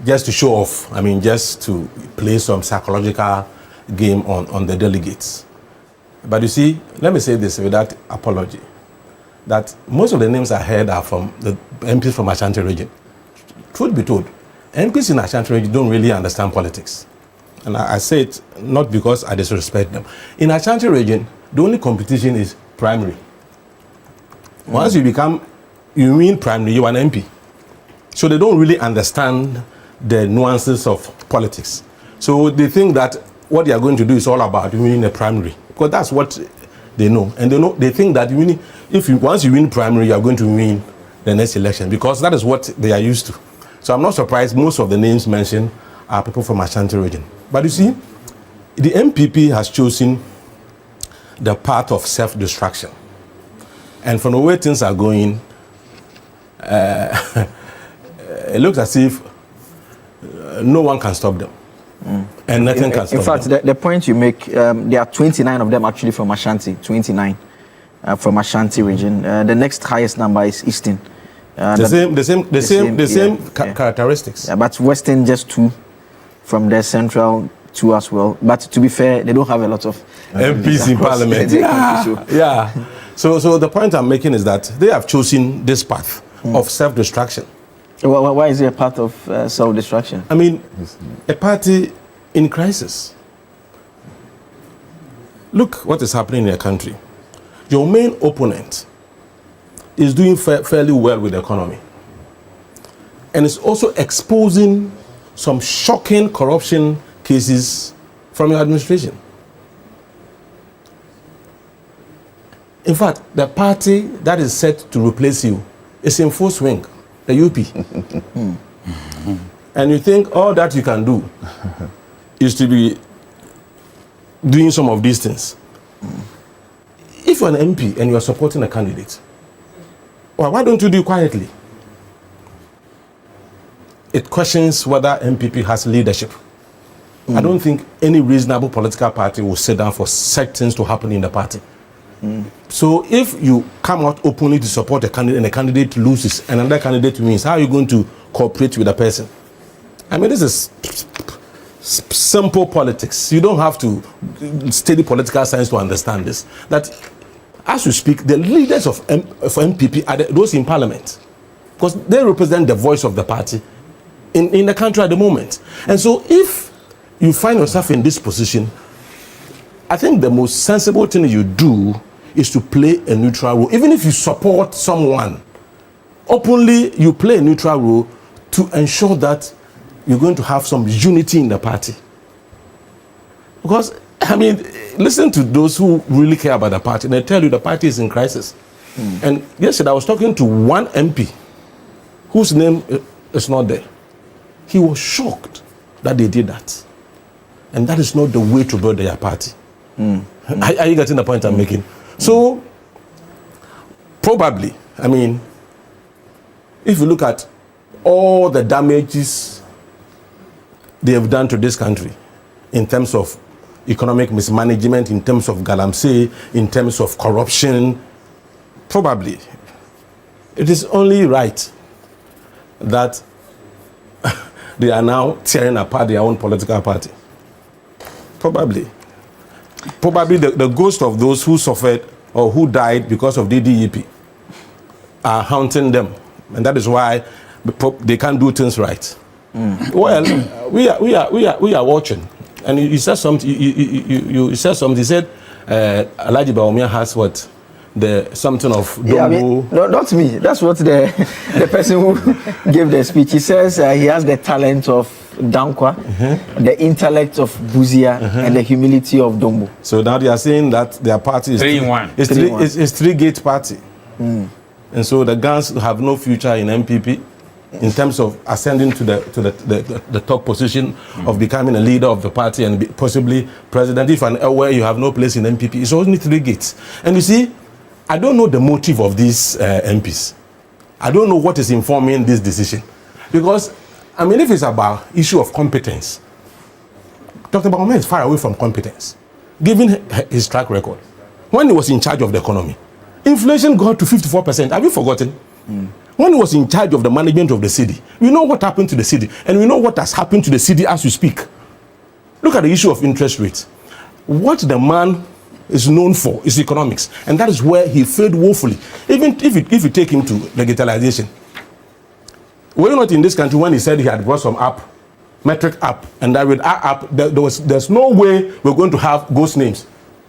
just to show off. I mean, just to play some psychological game on the delegates. But you see, let me say this without apology, that most of the names I heard are from the MPs from Ashanti region. Truth be told, MPs in Ashanti region don't really understand politics. And I say it not because I disrespect them. In Ashanti region, the only competition is primary. Once you win primary, you're an MP. So they don't really understand the nuances of politics. So they think that what they are going to do is all about winning the primary. Because that's what they know. And they think that once you win primary, you are going to win the next election. Because that is what they are used to. So I'm not surprised most of the names mentioned are people from Ashanti region. But you see, the MPP has chosen the path of self-destruction. And from the way things are going, it looks as if no one can stop them. And nothing can stop them. In fact, the point you make, there are 29 of them actually from Ashanti, 29 from Ashanti region. The next highest number is Eastern. The same characteristics. Yeah, but Western just 2 from the Central 2 as well. But to be fair, they don't have a lot of MPs in Parliament. Yeah. So the point I'm making is that they have chosen this path of self-destruction. Why is it a path of self-destruction? I mean, a party in crisis. Look what is happening in your country. Your main opponent is doing fairly well with the economy. And it's also exposing some shocking corruption cases from your administration. In fact, the party that is set to replace you is in full swing, the UP. And you think all that you can do is to be doing some of these things. If you're an MP and you're supporting a candidate, well, why don't you do it quietly? It questions whether MPP has leadership. I don't think any reasonable political party will sit down for such things to happen in the party. So if you come out openly to support a candidate and the candidate loses and another candidate wins, how are you going to cooperate with the person? I mean, this is simple politics. You don't have to study political science to understand this. That as we speak, the leaders of MPP are those in parliament, because they represent the voice of the party in the country at the moment. And so if you find yourself in this position, I think the most sensible thing you do is to play a neutral role. Even if you support someone, openly you play a neutral role to ensure that you're going to have some unity in the party. Because, I mean, listen to those who really care about the party, and they tell you the party is in crisis. And yesterday I was talking to one MP whose name is not there. He was shocked that they did that. And that is not the way to build their party. Are you getting the point I'm making? So, probably, I mean, if you look at all the damages they have done to this country in terms of economic mismanagement, in terms of galamsey, in terms of corruption, probably it is only right that they are now tearing apart their own political party. Probably the ghost of those who suffered or who died because of DDEP are haunting them, and that is why they can't do things right. Well, we are watching, and you said something. You said something. You said Alhaji Bawumia has what? Something of Dombo. Yeah, I mean, not me. That's what the person who gave the speech. He says he has the talent of Dankwa, the intellect of Buzia, and the humility of Dombo. So now they are saying that their party is 3-1. It's three-gate party, and so the Gans have no future in MPP in terms of ascending to the top position of becoming a leader of the party and possibly president. If where you have no place in MPP, it's only 3 gates. And you see, I don't know the motive of these MPs. I don't know what is informing this decision. Because, I mean, if it's about issue of competence, Dr. Bawumia is far away from competence, given his track record. When he was in charge of the economy, inflation got to 54%. Have you forgotten? When he was in charge of the management of the city, we know what happened to the city, and we know what has happened to the city as we speak. Look at the issue of interest rates. What the man is known for is economics, and that is where he failed woefully. Even if you take him to digitalization, were you not in this country when he said he had brought some app, metric app, and that with our app, there's no way we're going to have ghost names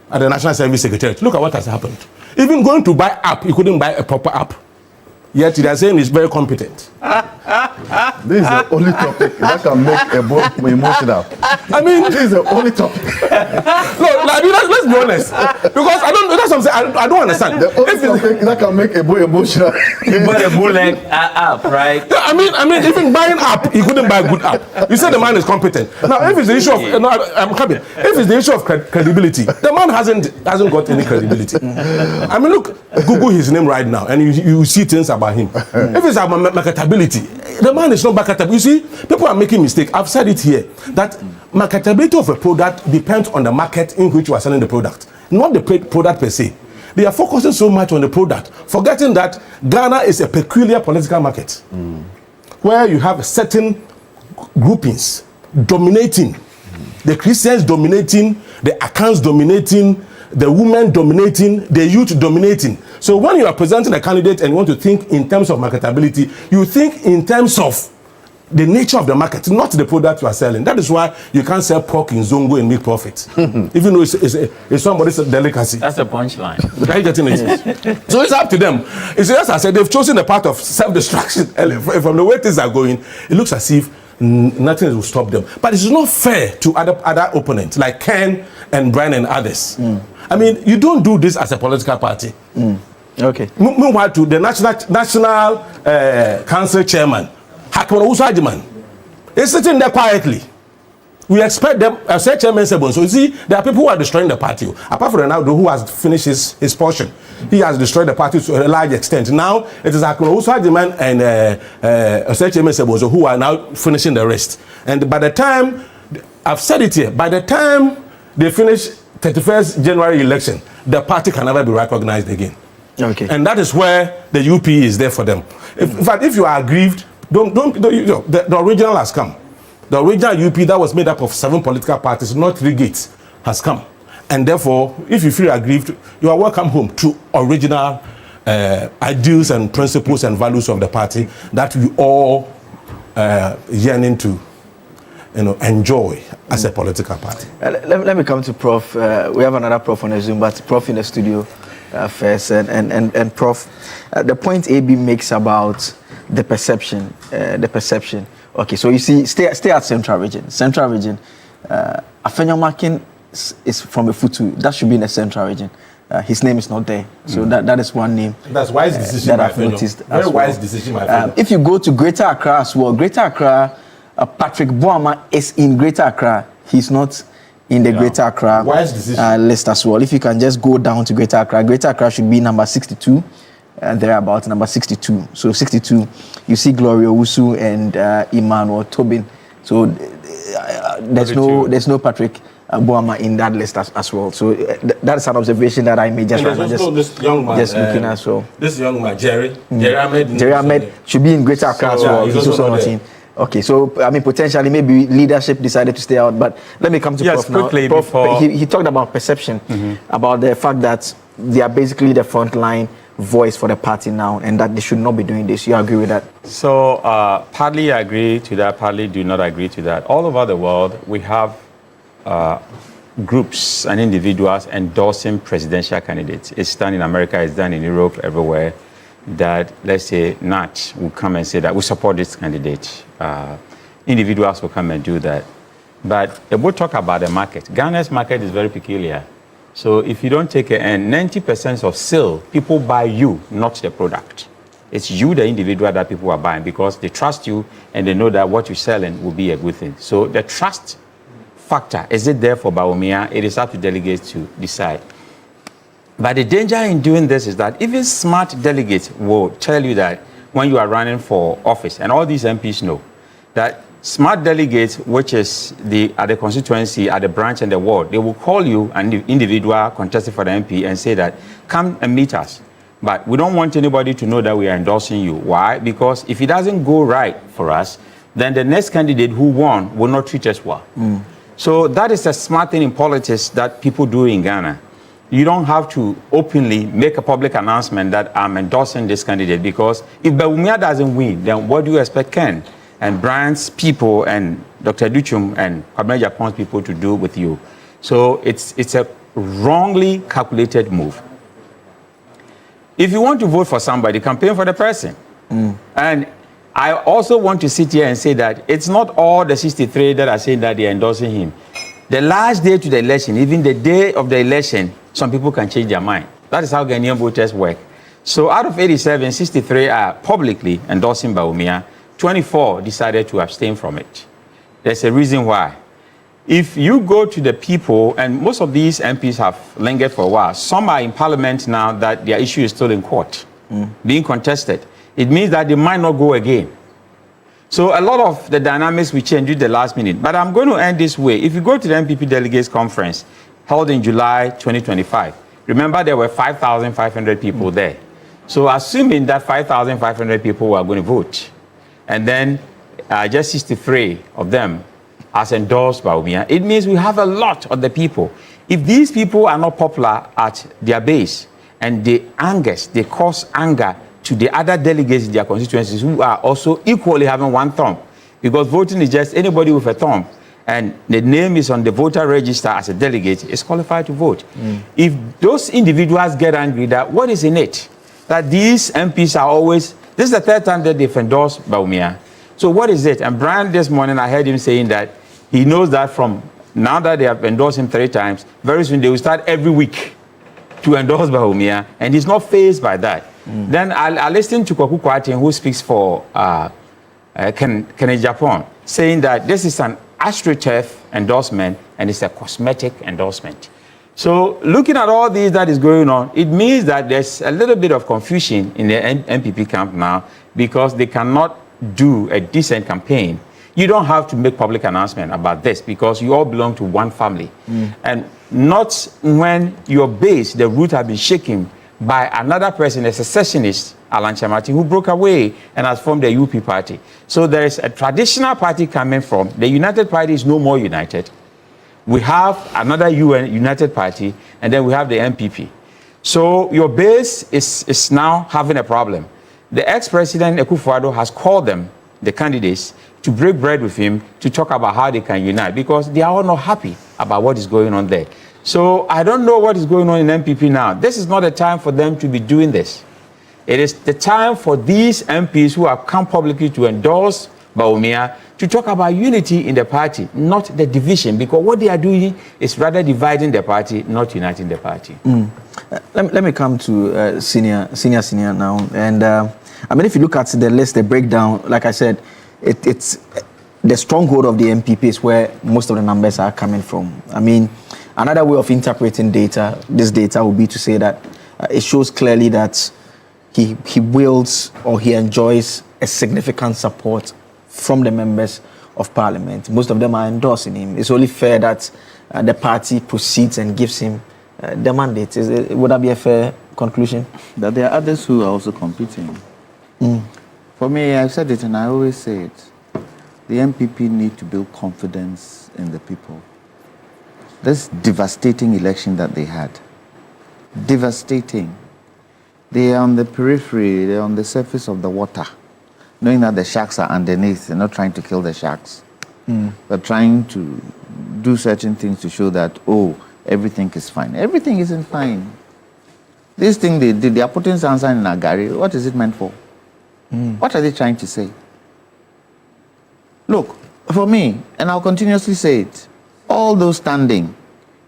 at the National Service Secretariat. Look at what has happened. Even going to buy app, he couldn't buy a proper app. Yet they are saying he's very competent. This is the only topic that can make a boy emotional. I mean, this is the only topic. No, like, let's be honest. Because I don't. That's what I'm saying. I don't understand. The only topic that can make a boy emotional. But a bootleg app, right? I mean, even buying app, he couldn't buy a good app. You said the man is competent. Now, if it's the issue of, no, I'm coming. If it's the issue of credibility, the man hasn't got any credibility. I mean, look, Google his name right now, and you see things about him. If it's about marketability, the man is not marketable. You see, people are making mistakes. I've said it here that marketability of a product depends on the market in which you are selling the product, not the product per se. They are focusing so much on the product, forgetting that Ghana is a peculiar political market where you have certain groupings dominating, the Christians dominating, the Akans dominating, the women dominating, the youth dominating. So when you are presenting a candidate and you want to think in terms of marketability, you think in terms of the nature of the market, not the product you are selling. That is why you can't sell pork in Zongo and make profit, even though it's somebody's delicacy. That's the punchline. Are you getting it? So it's up to them. It's just as I said, they've chosen the path of self-destruction. From the way things are going, it looks as if nothing will stop them. But it's not fair to other opponents like Ken and Brian and others. I mean, you don't do this as a political party. Okay. Meanwhile, to the national council chairman, Nana Konadu Agyeman, is sitting there quietly. We expect them, as chairman said, so you see, there are people who are destroying the party. Apart from Ronaldo, who has finished his portion, he has destroyed the party to a large extent. Now, it is Nana Konadu Agyeman and chairman said, who are now finishing the rest. And by the time, I've said it here, by the time they finish 31st January election, the party can never be recognized again. Okay. And that is where the UP is there for them. In fact, if you are aggrieved, the original has come. The original UP that was made up of 7 political parties, not 3 gates, has come. And therefore, if you feel aggrieved, you are welcome home to original ideals and principles and values of the party that we all yearning to enjoy as a political party. Let me come to Prof. We have another Prof on the Zoom, but Prof in the studio first. And Prof, the point AB makes about the perception. Okay, so you see, stay at Central Region. Central Region, Afenyo Makin is from a Futu. That should be in the Central Region. His name is not there. So that is one name. That's wise decision, that I've noticed. Very wise decision, my friend. If you go to Greater Accra as well, Greater Accra, Patrick Bawumia is in Greater Accra. He's not in the Greater Accra list as well. If you can just go down to Greater Accra should be number 62. Thereabout number 62. So 62, you see Gloria Owusu and Emmanuel Tobin. So there's no Patrick Bawumia in that list as well. So that's an observation that I made just right now. This young man, looking at so. This young man, Jerry Ahmed should be in Greater Accra as well. He's also not in. Okay, so I mean, potentially maybe leadership decided to stay out, but let me come to Prof now. Quickly Prof, before... he talked about perception, about the fact that they are basically the frontline voice for the party now, and that they should not be doing this. You agree with that? So partly I agree to that, partly do not agree to that. All over the world, we have groups and individuals endorsing presidential candidates. It's done in America, it's done in Europe, everywhere. That, let's say, Nat will come and say that we support this candidate. Individuals will come and do that. But we'll talk about the market. Ghana's market is very peculiar. So if you don't take it, and 90% of sale, people buy you, not the product. It's you, the individual, that people are buying because they trust you and they know that what you're selling will be a good thing. So the trust factor, is it there for Bawumia? It is up to delegates to decide. But the danger in doing this is that even smart delegates will tell you that when you are running for office. And all these MPs know that smart delegates, which is at the constituency, at the branch and the ward, they will call you, an individual contesting for the MP, and say that, come and meet us. But we don't want anybody to know that we are endorsing you. Why? Because if it doesn't go right for us, then the next candidate who won will not treat us well. So that is a smart thing in politics that people do in Ghana. You don't have to openly make a public announcement that I'm endorsing this candidate, because if Bawumia doesn't win, then what do you expect Ken and Brian's people and Dr. Duchum and Kwabena Japon's people to do with you? So it's a wrongly calculated move. If you want to vote for somebody, campaign for the person. And I also want to sit here and say that it's not all the 63 that are saying that they're endorsing him. The last day to the election, even the day of the election, some people can change their mind. That is how Ghanaian voters work. So out of 87, 63 are publicly endorsing Bawumia. 24 decided to abstain from it. There's a reason why. If you go to the people, and most of these MPs have lingered for a while, some are in parliament now that their issue is still in court, being contested. It means that they might not go again. So a lot of the dynamics will change at the last minute. But I'm going to end this way. If you go to the MPP Delegates Conference held in July 2025, remember there were 5,500 people there. So assuming that 5,500 people were going to vote, and then just 63 of them has endorsed Bawumia, it means we have a lot of the people. If these people are not popular at their base, and they cause anger to the other delegates in their constituencies who are also equally having one thumb, because voting is just anybody with a thumb, and the name is on the voter register as a delegate is qualified to vote. If those individuals get angry, that what is in it? That these MPs are always, this is the third time that they've endorsed Bawumia. So what is it? And Brian this morning, I heard him saying that he knows that from now that they have endorsed him 3 times, very soon they will start every week to endorse Bawumia, and he's not fazed by that. Then I listened to Kwaku Kwarteng, who speaks for Kennedy Japan, saying that this is an AstroTurf endorsement and it's a cosmetic endorsement. So looking at all these that is going on, it means that there's a little bit of confusion in the MPP camp now, because they cannot do a decent campaign. You don't have to make public announcement about this, because you all belong to one family. And not when your base, the root, have been shaken by another person, a secessionist, Alan Chamati, who broke away and has formed the UP party. So there is a traditional party coming from. The United Party is no more united. We have another United Party, and then we have the MPP. So your base is now having a problem. The ex-president Akufo-Addo has called them, the candidates, to break bread with him to talk about how they can unite, because they are all not happy about what is going on there. So I don't know what is going on in MPP now. This is not a time for them to be doing this. It is the time for these MPs who have come publicly to endorse Bawumia to talk about unity in the party, not the division, because what they are doing is rather dividing the party, not uniting the party. Let me come to senior now. And I mean, if you look at the list, the breakdown, like I said, it's the stronghold of the MPP is where most of the numbers are coming from. I mean, another way of interpreting this data would be to say that it shows clearly that he wields or he enjoys a significant support from the members of parliament. Most of them are endorsing him. It's only fair that the party proceeds and gives him the mandate. Would that be a fair conclusion? That there are others who are also competing. For me, I've said it and I always say it. The MPP need to build confidence in the people. This devastating election that they had, devastating. They are on the periphery, they're on the surface of the water, knowing that the sharks are underneath. They're not trying to kill the sharks, but trying to do certain things to show that, oh, everything is fine. Everything isn't fine. This thing they did, they are putting sunshine in Agari. What is it meant for? What are they trying to say? Look, for me, and I'll continuously say it, all those standing,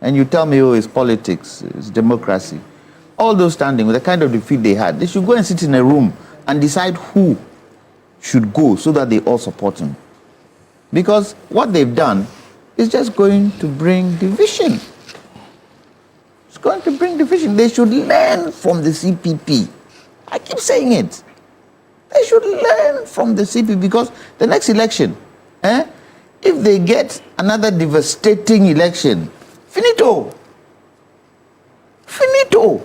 and you tell me, oh, it's politics, it's democracy, all those standing with the kind of defeat they had, they should go and sit in a room and decide who should go so that they all support him. Because what they've done is just going to bring division. It's going to bring division. They should learn from the CPP. I keep saying it. They should learn from the CP, because the next election, if they get another devastating election, finito. Finito.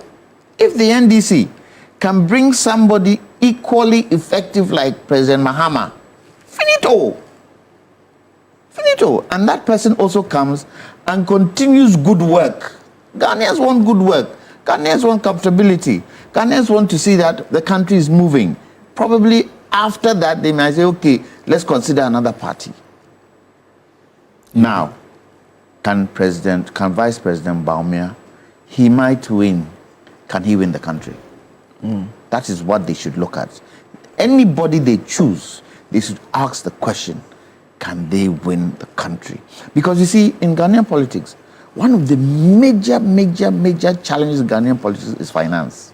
If the NDC can bring somebody equally effective like President Mahama, finito. Finito. And that person also comes and continues good work. Ghanaians want good work. Ghanaians want comfortability. Ghanaians want to see that the country is moving. Probably after that, they might say, okay, let's consider another party. Now, can Vice President Bawumia, he might win. Can he win the country? That is what they should look at. Anybody they choose, they should ask the question, can they win the country? Because you see, in Ghanaian politics, one of the major challenges in Ghanaian politics is finance.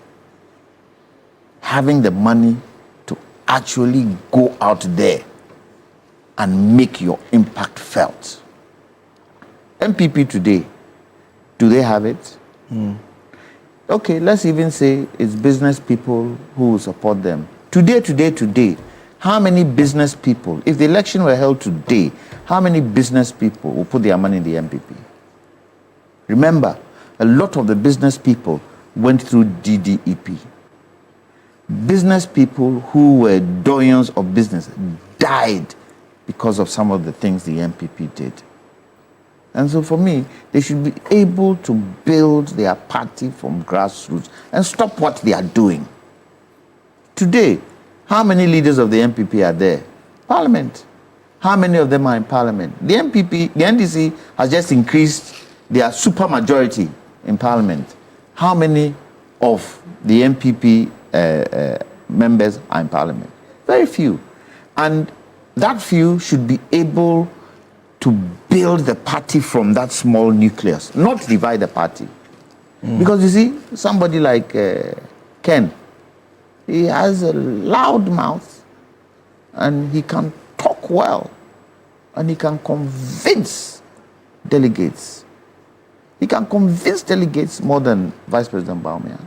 Having the money to actually go out there and make your impact felt. MPP today, do they have it? Okay, let's even say it's business people who will support them. Today, how many business people, if the election were held today, how many business people will put their money in the MPP? Remember, a lot of the business people went through DDEP. Business people who were doyens of business died because of some of the things the MPP did. And so for me, they should be able to build their party from grassroots and stop what they are doing. Today, how many leaders of the MPP are there? Parliament. How many of them are in Parliament? The NDC has just increased their supermajority in Parliament. How many of the MPP members are in Parliament? Very few. And that few should be able to build the party from that small nucleus, not divide the party. Because you see, somebody like Ken, he has a loud mouth and he can talk well and he can convince delegates. He can convince delegates more than Vice President Bawumia.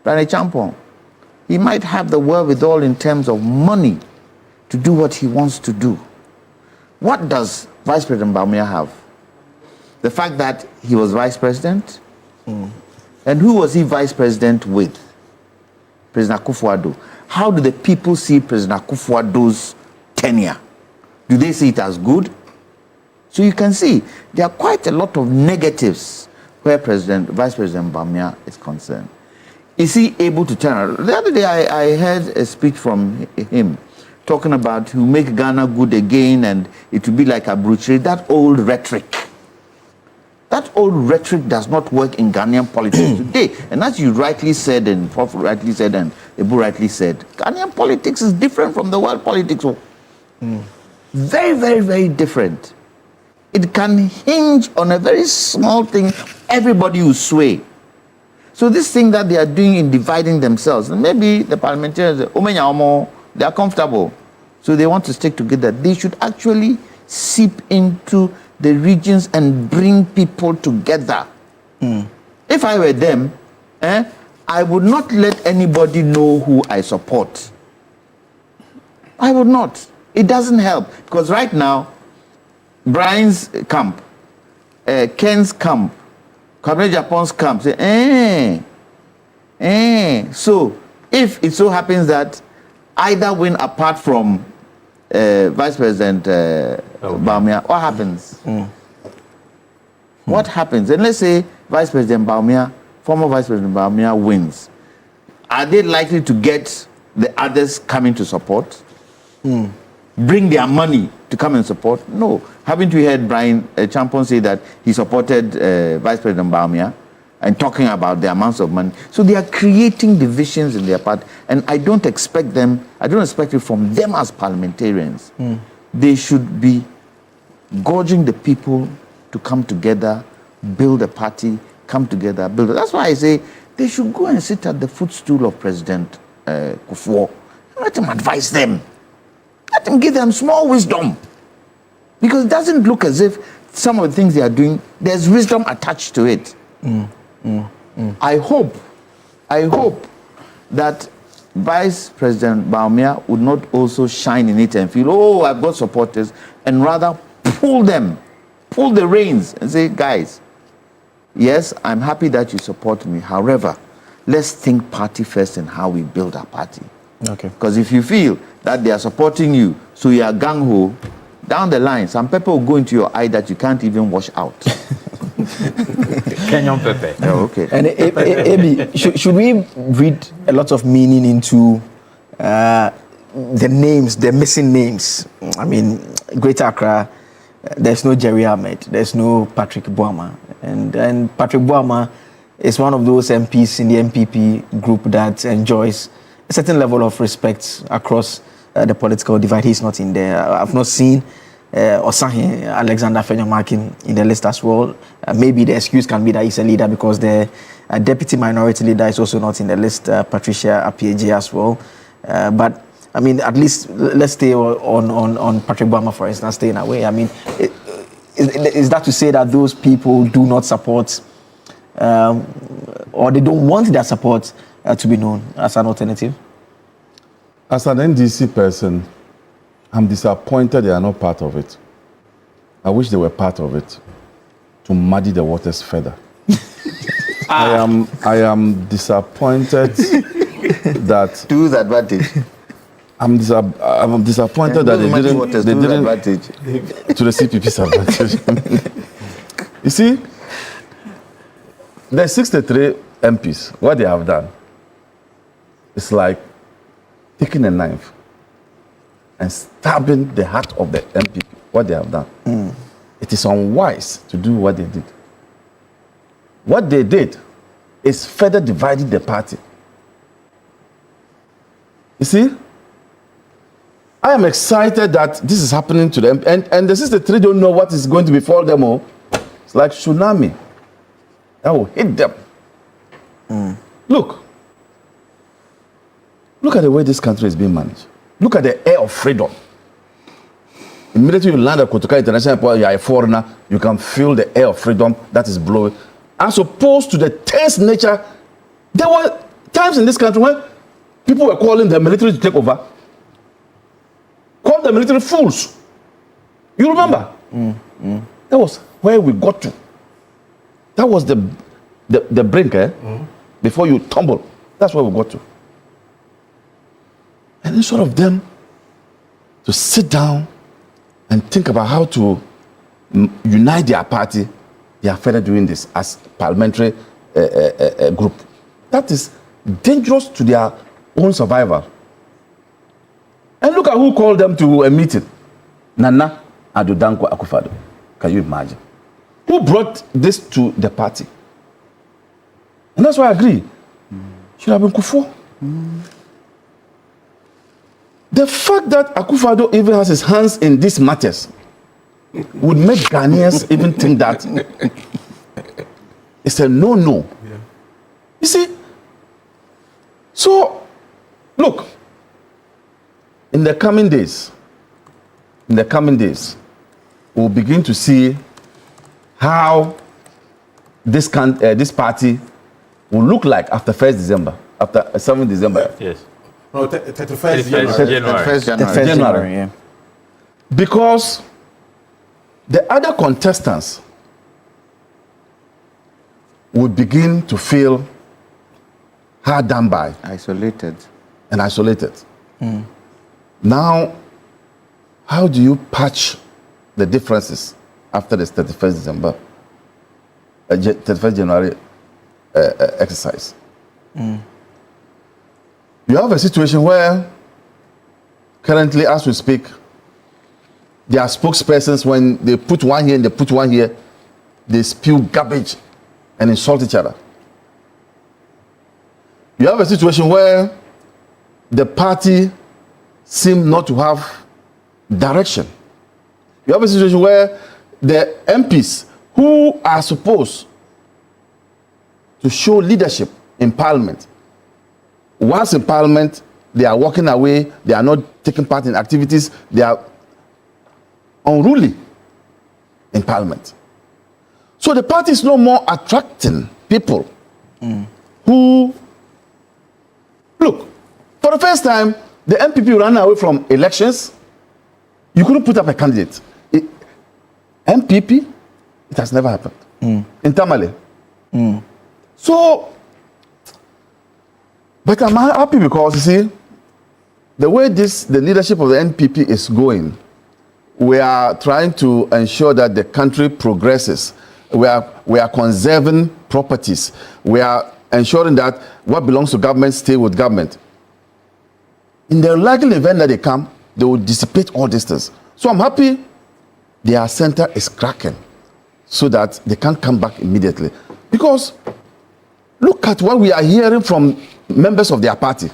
Brian Champon, he might have the wherewithal in terms of money to do what he wants to do. What does Vice President Bawumia have? The fact that he was vice president? And who was he vice president with? President Akufo-Addo. How do the people see President Akufo-Addo's tenure? Do they see it as good? So you can see there are quite a lot of negatives where Vice President Bawumia is concerned. Is he able to turn around? The other day I heard a speech from him talking about he'll make Ghana good again and it will be like a bruchery. That old rhetoric. That old rhetoric does not work in Ghanaian politics today. And as you rightly said, and Prof rightly said, and Ebu rightly said, Ghanaian politics is different from the world politics. Very different. It can hinge on a very small thing. Everybody will sway. So this thing that they are doing in dividing themselves, and maybe the parliamentarians, they are comfortable. So they want to stick together. They should actually seep into the regions and bring people together. If I were them, I would not let anybody know who I support. I would not. It doesn't help. Because right now, Brian's camp, Ken's camp, Kwabena Japon's camp, say, So, if it so happens that either win apart from Vice President Bawumia, what happens? What happens? And let's say Vice President Bawumia, former Vice President Bawumia wins. Are they likely to get the others coming to support? Bring their money to come and support? No. Haven't we heard Brian Champon say that he supported Vice President Bawumia and talking about the amounts of money? So they are creating divisions in their party, and I don't expect it from them as parliamentarians. They should be gorging the people to come together, build a party, come together, build it. That's why I say they should go and sit at the footstool of President Kufuor. Let him advise them. Let him give them small wisdom. Because it doesn't look as if some of the things they are doing, there's wisdom attached to it. I hope that Vice President Bawumia would not also shine in it and feel, oh, I've got supporters, and rather pull the reins and say, guys, yes, I'm happy that you support me. However, let's think party first and how we build our party. Okay. Because if you feel that they are supporting you, so you are gung-ho, down the line, some pepper will go into your eye that you can't even wash out. Kenyan Pepe. Oh, okay. And Abi, should we read a lot of meaning into the names, the missing names? I mean, Greater Accra, there's no Jerry Ahmed, there's no Patrick Boama. And Patrick Boama is one of those MPs in the MPP group that enjoys a certain level of respect across the political divide. He's not in there. I've not seen Osahin Alexander Fenyomakin in the list as well. Maybe the excuse can be that he's a leader because the deputy minority leader is also not in the list, Patricia Apieje as well. But I mean, at least let's stay on Patrick Boama, for instance, staying away. I mean, is that to say that those people do not support or they don't want their support to be known as an alternative? As an NDC person, I'm disappointed they are not part of it. I wish they were part of it to muddy the waters further. I am disappointed that To whose advantage? I'm disappointed that they didn't advantage. to the CPP's advantage. You see, the 63 MPs, what they have done, it's like taking a knife and stabbing the heart of the MPP, what they have done. It is unwise to do what they did. What they did is further dividing the party. You see, I am excited that this is happening to them, and the 63 don't know what is going to befall them all. It's like tsunami that will hit them. Look at the way this country is being managed. Look at the air of freedom. Immediately you land at Kotoka International Airport, you are a foreigner, you can feel the air of freedom that is blowing. As opposed to the tense nature, there were times in this country when people were calling the military to take over. Called the military fools. You remember? That was where we got to. That was the brink, before you tumble. That's where we got to. And instead of them to sit down and think about how to unite their party, they are further doing this as parliamentary group. That is dangerous to their own survival. And look at who called them to a meeting. Nana Konadu Agyeman-Rawlings. Can you imagine? Who brought this to the party? And that's why I agree. Should have been Kufuor. The fact that Akufo-Addo even has his hands in these matters would make Ghanaians even think that it's a no-no. Yeah. You see? So, look, in the coming days, we'll begin to see how this party will look like after 1st December, after 7th December. Yes. No, 31st January. 31st January. Yeah. Because the other contestants will begin to feel hard done by. Isolated. Now, how do you patch the differences after this 31st December, 31st January exercise? You have a situation where currently, as we speak, their spokespersons, when they put one here and they put one here, they spew garbage and insult each other. You have a situation where the party seem not to have direction. You have a situation where the MPs who are supposed to show leadership in parliament, once in parliament, they are walking away, they are not taking part in activities, they are unruly in parliament. So the party is no more attracting people who, look, For the first time, the MPP ran away from elections. You couldn't put up a candidate. MPP, it has never happened. In Tamale. So, but I'm happy because, you see, the way the leadership of the NPP is going, we are trying to ensure that the country progresses. We are conserving properties. We are ensuring that what belongs to government stay with government. In the likely event that they come, they will dissipate all these things. So I'm happy their center is cracking so that they can't come back immediately. Because look at what we are hearing from members of their party.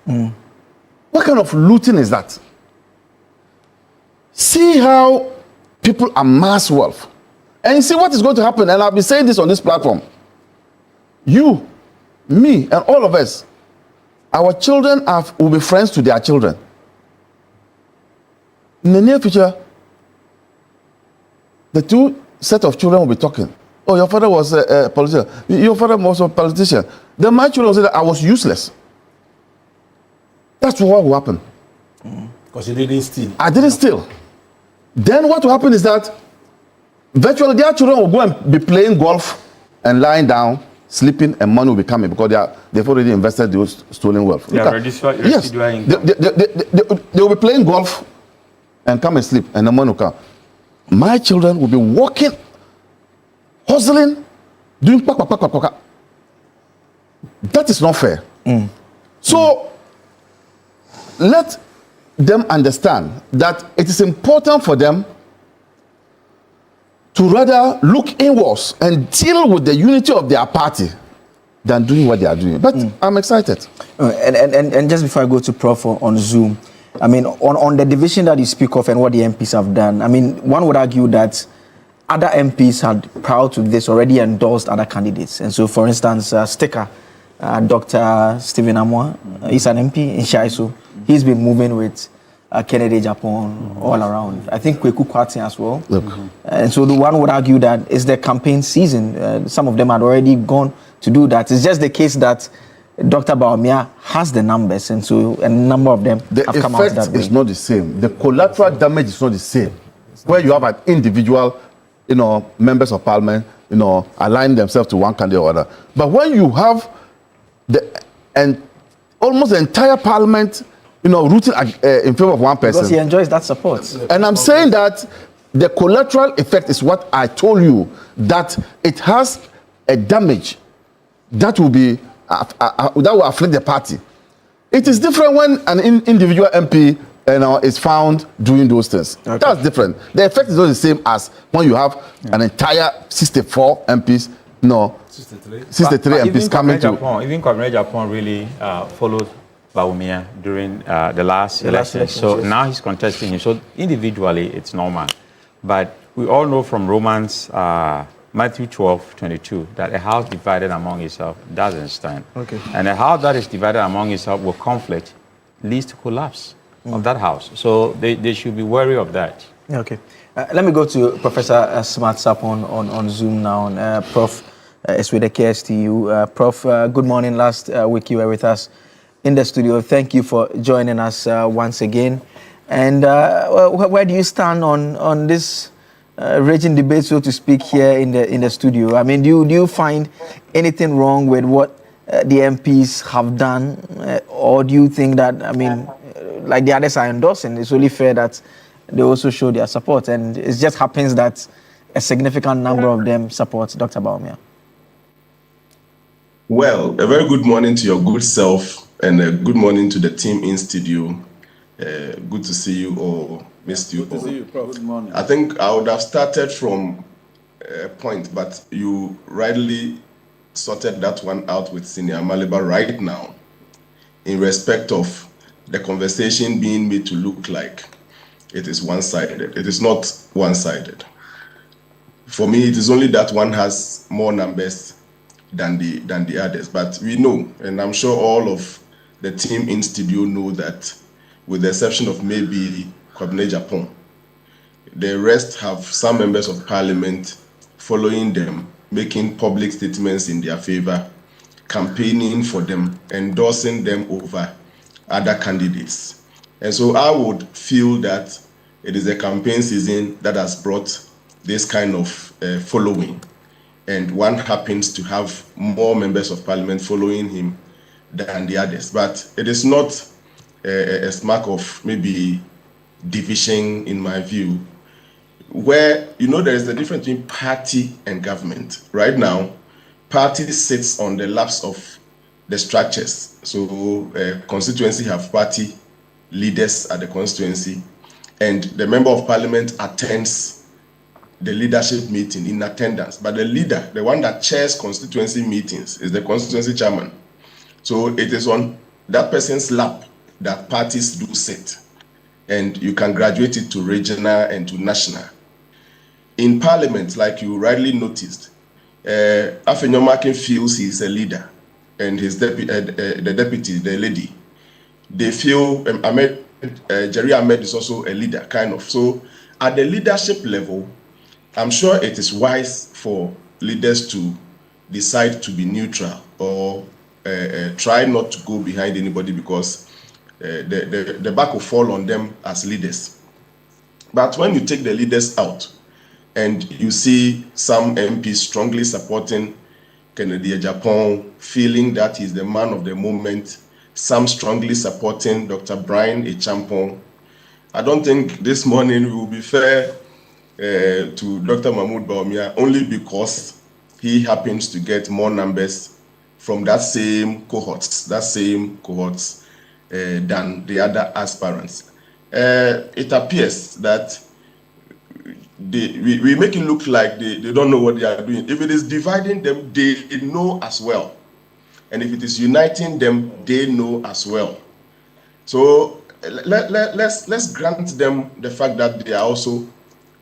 What kind of looting is that? See how people amass wealth. And you see what is going to happen. And I'll be saying this on this platform. You, me, and all of us, our children will be friends to their children. In the near future, the two set of children will be talking. Oh, your father was a politician. Your father was a politician. Then my children will say that I was useless. That's what will happen. Because you didn't steal. I didn't steal. Then what will happen is that virtually their children will go and be playing golf and lying down, sleeping, and money will be coming because they've already invested those stolen wealth. Yeah, yes, they will be playing golf and come and sleep, and the money will come. My children will be walking, hustling, doing pak. That is not fair. So let them understand that it is important for them to rather look inwards and deal with the unity of their party than doing what they are doing. But I'm excited. And just before I go to Prof on Zoom, I mean, on the division that you speak of and what the MPs have done, I mean, one would argue that other MPs had, prior to this, already endorsed other candidates. And so, for instance, Sticker, Dr. Stephen Amoah, he's an MP in Shaiso. He's been moving with Kennedy Japan all around. I think Kweku Kwati as well. And so the one would argue that it's the campaign season. Some of them had already gone to do that. It's just the case that Dr. Bawumia has the numbers, and so a number of them have come out that way. The effect is not the same. The collateral damage is not the same. Where you have an individual, members of parliament, align themselves to one candidate or other. But when you have almost the entire parliament, rooting in favor of one person. Because he enjoys that support. And I'm saying that the collateral effect is what I told you, that it has a damage that will be that will afflict the party. It is different when an individual MP is found doing those things. Okay. That's different. The effect is not the same as when you have an entire 64 MPs, 63 MPs coming to. Even Kwabena Japan really followed Bawumia during the last election. So now he's contesting him. So individually, it's normal. But we all know from Romans, Matthew 12:22, that a house divided among itself doesn't stand. Okay. And a house that is divided among itself with conflict leads to collapse of that house. So they should be wary of that. Okay. Let me go to Professor Smart Sap on Zoom now. Prof is with the KSTU. Prof, good morning. Last week you were with us in the studio. Thank you for joining us once again. And where do you stand on this raging debate, so to speak, here in the studio? I mean, do you find anything wrong with what the MPs have done, or do you think that, I mean, like the others are endorsing, it's only fair that they also show their support, and it just happens that a significant number of them support Dr. Bawumia? Well, a very good morning to your good self, and a good morning to the team in studio. Good to see you all. Missed you all. Good to see you, Prof. Good morning. I think I would have started from a point, but you rightly sorted that one out with Senior Maliba right now, in respect of the conversation being made to look like it is one-sided. It is not one-sided. For me, it is only that one has more numbers than the others. But we know, and I'm sure all of the team in studio know that, with the exception of maybe Kwabena Japan, the rest have some members of parliament following them, making public statements in their favor, campaigning for them, endorsing them over other candidates. And so I would feel that it is a campaign season that has brought this kind of following. And one happens to have more members of parliament following him than the others. But it is not a mark of maybe division, in my view, where, there is a difference between party and government. Right now, party sits on the laps of the structures. So constituency have party leaders at the constituency, and the member of parliament attends the leadership meeting in attendance. But the leader, the one that chairs constituency meetings, is the constituency chairman. So it is on that person's lap that parties do sit. And you can graduate it to regional and to national. In parliament, like you rightly noticed, Afenyomakin feels he is a leader, and his the deputy, the lady, they feel Jerry Ahmed is also a leader, kind of. So at the leadership level, I'm sure it is wise for leaders to decide to be neutral or try not to go behind anybody, because the back will fall on them as leaders. But when you take the leaders out and you see some MPs strongly supporting Kennedy Agyapong, feeling that he's the man of the moment, some strongly supporting Dr. Brian Echampong, I don't think this morning we will be fair to Dr. Mahmoud Bawumia, only because he happens to get more numbers from that same cohorts than the other aspirants. It appears that we make it look like they don't know what they are doing. If it is dividing them, they know as well. And if it is uniting them, they know as well. So let's grant them the fact that they are also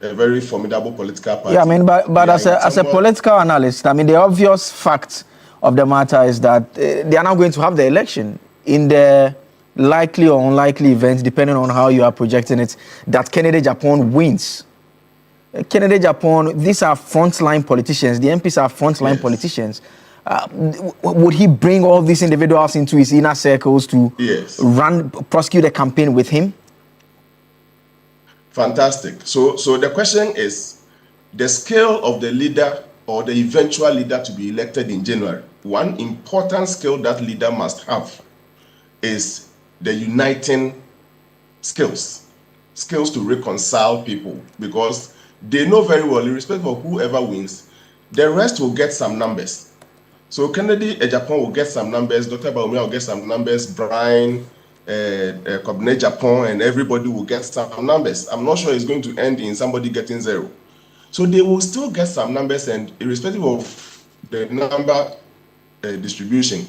a very formidable political party. Yeah, I mean, but as a political analyst, I mean, the obvious fact of the matter is that they are now going to have the election. In the likely or unlikely event, depending on how you are projecting it, that Kennedy Agyapong wins. Kennedy Agyapong, these are frontline politicians. The MPs are frontline politicians. Would he bring all these individuals into his inner circles to prosecute a campaign with him? Fantastic. So the question is, the scale of the leader or the eventual leader to be elected in January. One important skill that leader must have is the uniting skills to reconcile people, because they know very well, irrespective of whoever wins, the rest will get some numbers. So Kennedy Agyapong will get some numbers, Dr. Bawumia will get some numbers, Brian, Kobne Agyapong, and everybody will get some numbers. I'm not sure it's going to end in somebody getting 0. So they will still get some numbers, and irrespective of the number distribution,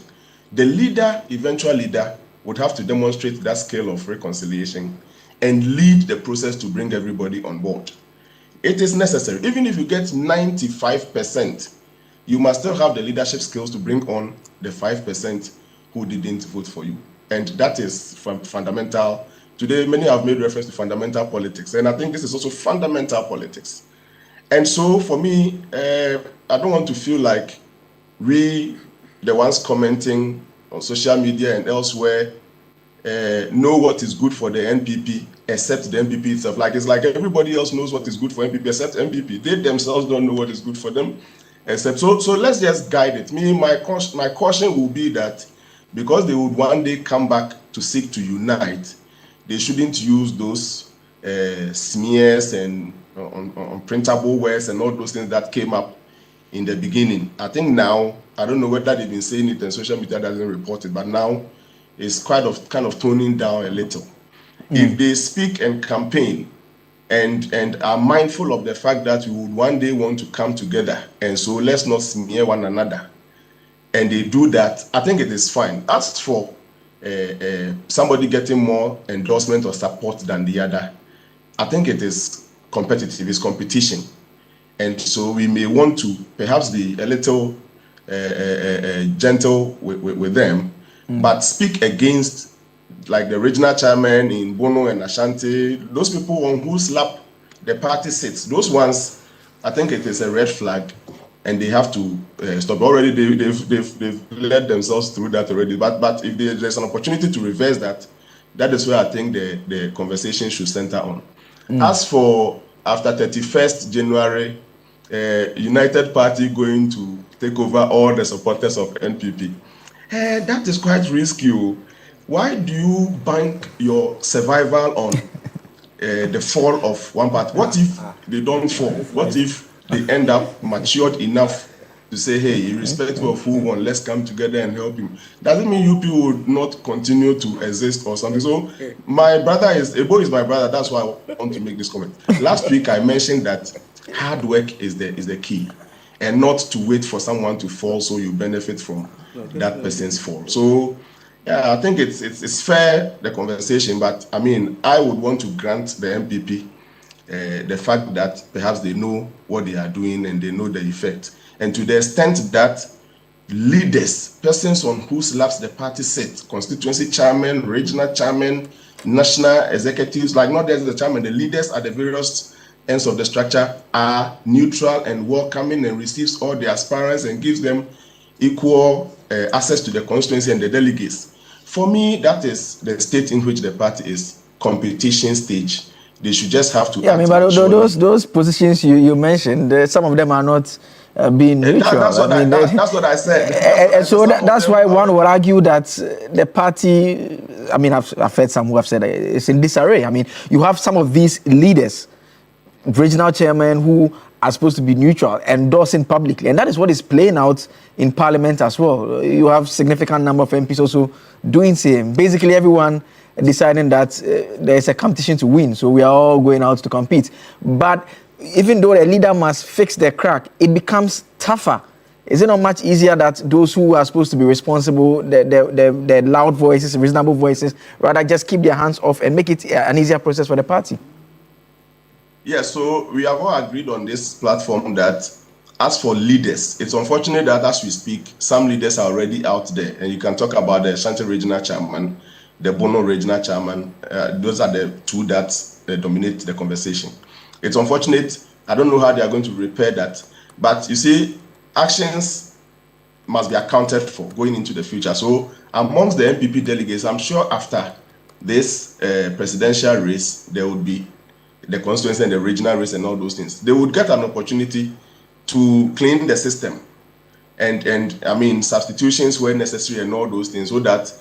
the leader, eventual leader, would have to demonstrate that scale of reconciliation and lead the process to bring everybody on board. It is necessary. Even if you get 95%, you must still have the leadership skills to bring on the 5% who didn't vote for you. And that is fundamental. Today, many have made reference to fundamental politics, and I think this is also fundamental politics. And so for me, I don't want to feel like we, the ones commenting on social media and elsewhere, know what is good for the NPP except the NPP itself. Like, it's like everybody else knows what is good for NPP except NPP. They themselves don't know what is good for them except. So let's just guide it. My caution will be that because they would one day come back to seek to unite, they shouldn't use those smears and unprintable words and all those things that came up in the beginning. I think now, I don't know whether they've been saying it and social media doesn't report it, but now it's kind of toning down a little. If they speak and campaign and are mindful of the fact that we would one day want to come together, and so let's not smear one another, and they do that, I think it is fine. As for somebody getting more endorsement or support than the other, I think it is competitive, it's competition. And so we may want to perhaps be a little gentle with them, but speak against, like the regional chairman in Bono and Ashanti, those people on whose lap the party sits, those ones, I think it is a red flag. and they have to stop. Already they've led themselves through that already. But if there's an opportunity to reverse that, that is where I think the conversation should center on. As for after 31st January, United Party going to take over all the supporters of NPP, that is quite risky. Why do you bank your survival on the fall of one party? What if they don't fall? What if they end up matured enough to say, hey, irrespective of who won, let's come together and help him? Doesn't mean UP would not continue to exist or something. So my brother Ebo is my brother. That's why I want to make this comment. Last week I mentioned that hard work is the key, and not to wait for someone to fall so you benefit from that person's fall. So yeah, I think it's fair, the conversation, but I mean, I would want to grant the MPP the fact that perhaps they know what they are doing and they know the effect. And to the extent that leaders, persons on whose laps the party sit, constituency chairman, regional chairman, national executives, like not just the chairman, the leaders at the various ends of the structure are neutral and welcoming and receives all the aspirants and gives them equal access to the constituency and the delegates. For me, that is the state in which the party is, competition stage. They should just have to. Yeah, I mean, but those positions you mentioned, some of them are not being neutral. That's what I said. And so that's why one would argue that the party, I mean, I've heard some who have said it's in disarray. I mean, you have some of these leaders, regional chairmen who are supposed to be neutral, endorsing publicly. And that is what is playing out in Parliament as well. You have significant number of MPs also doing same. Basically, everyone deciding that there's a competition to win, so we are all going out to compete. But even though the leader must fix the crack, it becomes tougher. Is it not much easier that those who are supposed to be responsible, the loud voices, reasonable voices, rather just keep their hands off and make it an easier process for the party? Yes, so we have all agreed on this platform that as for leaders, it's unfortunate that as we speak, some leaders are already out there. And you can talk about the Ashanti Regional Chairman, the Bono Regional Chairman. Those are the two that dominate the conversation. It's unfortunate. I don't know how they are going to repair that. But you see, actions must be accounted for going into the future. So amongst the MPP delegates, I'm sure after this presidential race, there would be the constituency and the regional race and all those things. They would get an opportunity to clean the system and I mean substitutions where necessary and all those things, so that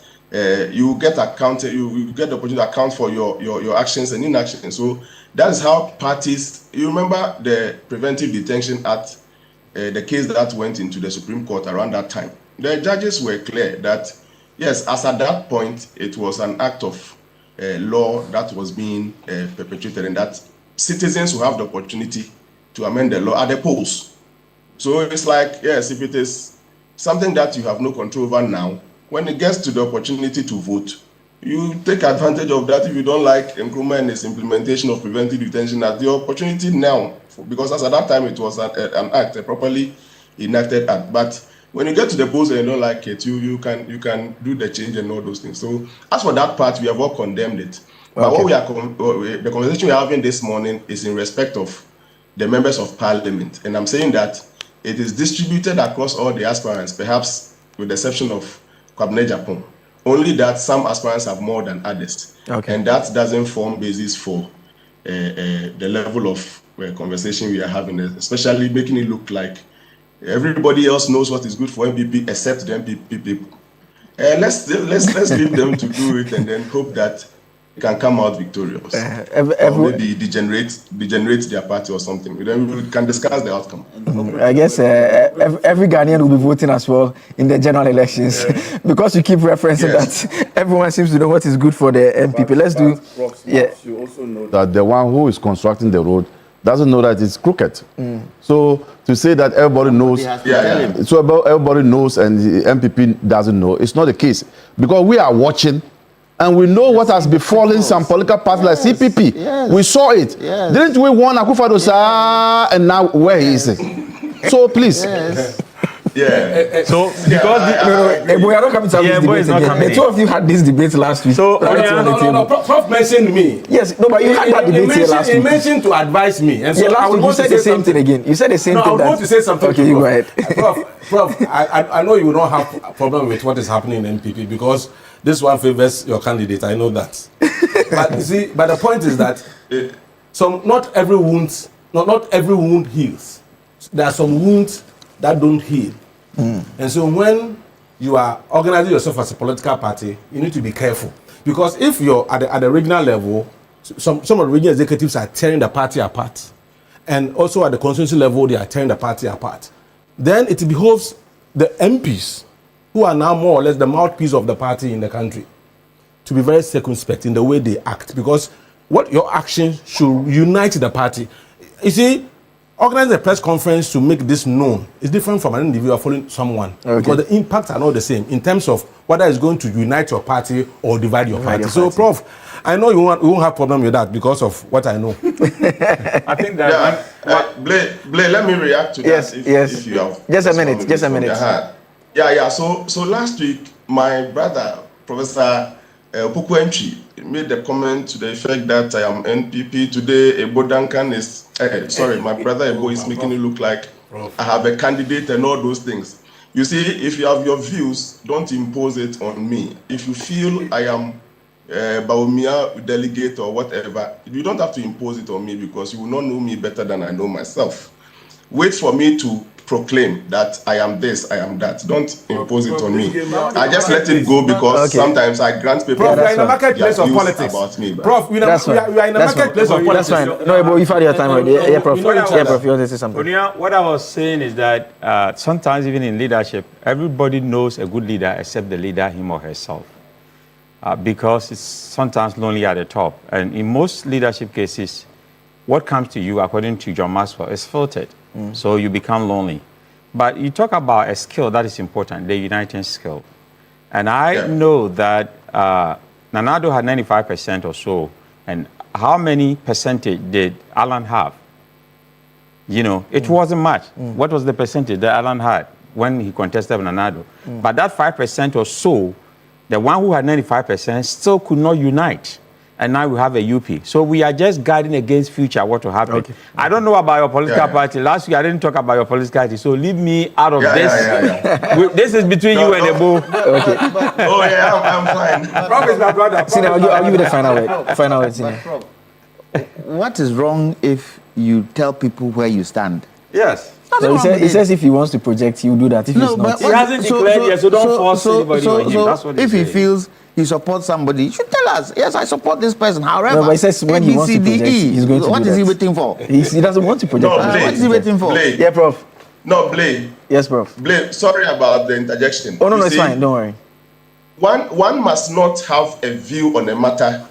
you get accounted, you get the opportunity to account for your actions and inactions. So that's how parties. You remember the Preventive Detention Act, the case that went into the Supreme Court around that time. The judges were clear that yes, as at that point, it was an act of law that was being perpetrated, and that citizens will have the opportunity to amend the law at the polls. So it's like, yes, if it is something that you have no control over now, when it gets to the opportunity to vote, you take advantage of that. If you don't like Nkrumah and its implementation of preventive detention, at the opportunity now, because as at that time it was an act, a properly enacted act. But when you get to the polls and you don't like it, you can do the change and all those things. So as for that part, we have all condemned it. But what the conversation we're having this morning is in respect of the members of Parliament, and I'm saying that it is distributed across all the aspirants, perhaps with the exception of Kwabena Japan. Only that some aspirants have more than others, and that doesn't form basis for the level of conversation we are having, especially making it look like everybody else knows what is good for MPP except the MPP people. Let's leave them to do it and then hope that they can come out victorious. Or maybe degenerate their party or something. Then we can discuss the outcome. I guess every Ghanaian will be voting as well in the general elections because you keep referencing that everyone seems to know what is good for the MPP. You also know that the one who is constructing the road doesn't know that it's crooked. So to say that everybody knows, so everybody knows and the MPP doesn't know, it's not the case, because we are watching and we know what has befallen some political parties like CPP. We saw it. Didn't we warn Akufo-Addo, and now where is it? So please. Yeah. So Yeah, because Hey, boy, I don't come to have Yeah, this boy, debate it's not again. coming The two of you had this debate last week. So, Right yeah, on the table. Prof mentioned me. Yes, no, but you had that debate here last He week. mentioned to advise me. And so Yeah, I last would week you want to said say the same something. thing again. You said the same No, thing. I would want to say something. Okay, to you go Prof. ahead. Prof, I know you don't have a problem with what is happening in NPP because this one favors your candidate. I know that. But you see, but the point is that not every wound heals. There are some wounds that don't heal. And so when you are organizing yourself as a political party, you need to be careful. Because if you're at the regional level, some of the regional executives are tearing the party apart. And also at the constituency level, they are tearing the party apart. Then it behoves the MPs, who are now more or less the mouthpiece of the party in the country, to be very circumspect in the way they act. Because what your actions should unite the party. You see, organizing a press conference to make this known is different from an individual following someone. Okay. Because the impacts are not the same in terms of whether it's going to unite your party or divide your party. So, Prof, I know you won't have problem with that because of what I know. I think that Blay, let me react to Yes, that. yes. If you have Just a minute, just a from minute. your heart. Yeah. So last week, my brother, Professor Pukwentri, made a comment to the effect that I am NPP today. Ebo Duncan is my brother Ebo is making it look like I have a candidate and all those things. You see, if you have your views, don't impose it on me. If you feel I am Bawumia delegate or whatever, you don't have to impose it on me because you will not know me better than I know myself. Wait for me to proclaim that I am this, I am that. Don't impose it on me. I just let it go because sometimes I grant people Prof, we are in a their marketplace of views politics. about me. Prof, we are in a marketplace of That's politics. fine. No, but you've had your time already. Yeah, Prof. You know what I Yeah, was- Prof. You want to say something? Bawumia, what I was saying is that sometimes even in leadership, everybody knows a good leader except the leader, him or herself. Because it's sometimes lonely at the top. And in most leadership cases, what comes to you, according to John Maxwell, is filtered. So you become lonely. But you talk about a skill that is important, the uniting skill. And I know that Nanado had 95% or so. And how many percentage did Alan have? You know, it wasn't much. What was the percentage that Alan had when he contested with Nanado? But that 5% or so, the one who had 95% still could not unite. And now we have a UP. So we are just guarding against future what will happen. I don't know about your political party. Last week I didn't talk about your political party. So leave me out of this. This is between you and Ebo. Okay. Oh yeah, I'm fine. Prof is my brother. Sina, I'll give you the final word. Final word, Sina. What is wrong if you tell people where you stand? Yes. So he says if he wants to project, he'll do that. If he's not, He hasn't declared yet, so don't force anybody on him. That's what if he's he saying. feels he supports somebody, he should tell us, yes, I support this person. However, No, but he says when he wants to project, he's going to what do is he that. waiting for? he doesn't want to project. No, that. Blay. What is he waiting for? Blay. Yeah, Prof. No, Blay. Yes, Prof. Blay, sorry about the interjection. Oh no, You it's see, fine. Don't worry. One must not have a view on a matter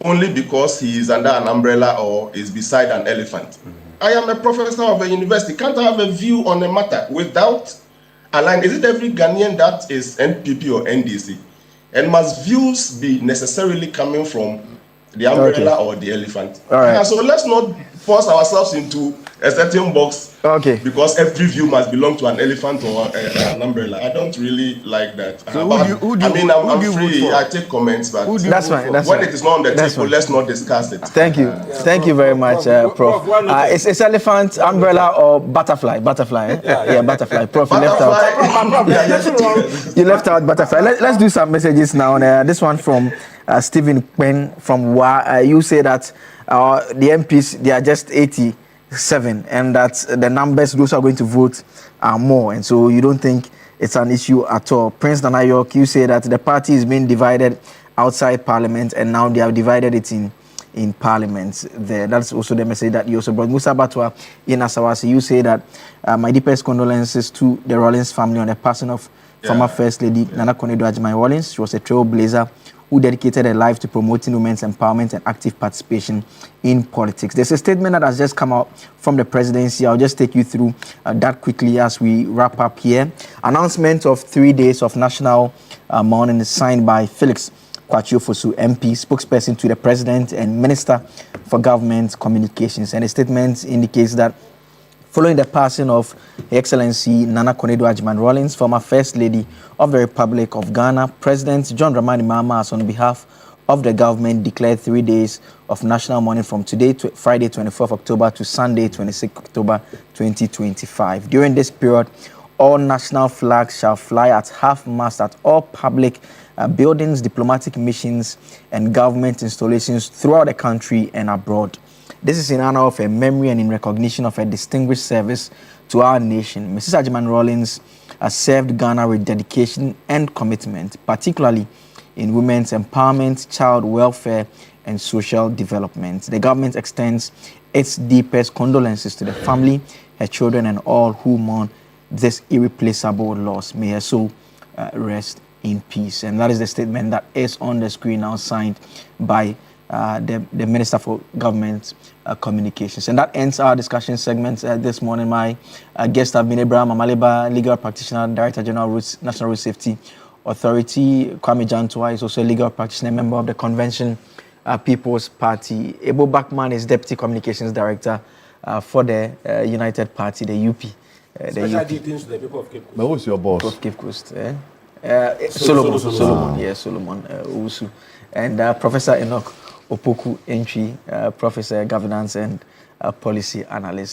only because he is under an umbrella or is beside an elephant. I am a professor of a university. Can't I have a view on a matter without align? Is it every Ghanaian that is NPP or NDC? And must views be necessarily coming from the umbrella or the elephant? All right. So let's not force ourselves into a certain box because every view must belong to an elephant or an umbrella. I don't really like that. So But, who do I you- mean, who I'm do you free. vote for? I take comments, but That's fine. That's when fine. it is not on the That's table, fine. let's not discuss it. Thank you. Thank you very much, Prof. It's elephant, umbrella, or butterfly. Butterfly. Eh? Yeah, butterfly. Prof, you left out. You left out butterfly. Let's do some messages now. This one from Stephen Pen from WA. You say that the MPs, they are just 87, and that the numbers, those who are going to vote, are more. And so you don't think it's an issue at all. Prince Nana York, you say that the party is being divided outside Parliament, and now they have divided it in Parliament. That's also the message that you also brought. Musa Batwa in Asawasi, you say that my deepest condolences to the Rawlings family on the passing of former First Lady Nana Konadu Agyeman-Rawlings. She was a trailblazer who dedicated her life to promoting women's empowerment and active participation in politics. There's a statement that has just come out from the presidency. I'll just take you through that quickly as we wrap up here. Announcement of 3 days of national mourning is signed by Felix Kwachiofosu, MP, spokesperson to the President and Minister for Government Communications. And the statement indicates that following the passing of Her Excellency Nana Konadu Agyeman-Rawlings, former First Lady of the Republic of Ghana, President John Dramani Mahama has, on behalf of the government, declared 3 days of national mourning from today to Friday 24th October to Sunday 26th October 2025. During this period, all national flags shall fly at half-mast at all public buildings, diplomatic missions, and government installations throughout the country and abroad. This is in honor of a memory and in recognition of a distinguished service to our nation. Mrs. Agyeman-Rawlings has served Ghana with dedication and commitment, particularly in women's empowerment, child welfare, and social development. The government extends its deepest condolences to the family, her children, and all who mourn this irreplaceable loss. May her soul rest in peace. And that is the statement that is on the screen now, signed by the Minister for Government Communications. And that ends our discussion segment this morning. My guests have been Abraham Amaliba, legal practitioner, Director General, National Road Safety Authority. Kwame Jantua is also a legal practitioner, member of the Convention People's Party. Ebo Bachman is Deputy Communications Director for the United Party, the UP. Special greetings to the people of Cape Coast. But who's your boss? Of Cape Coast. Solomon. Solomon Owusu. And Professor Enoch Opoku Entry, Professor Governance and Policy Analyst.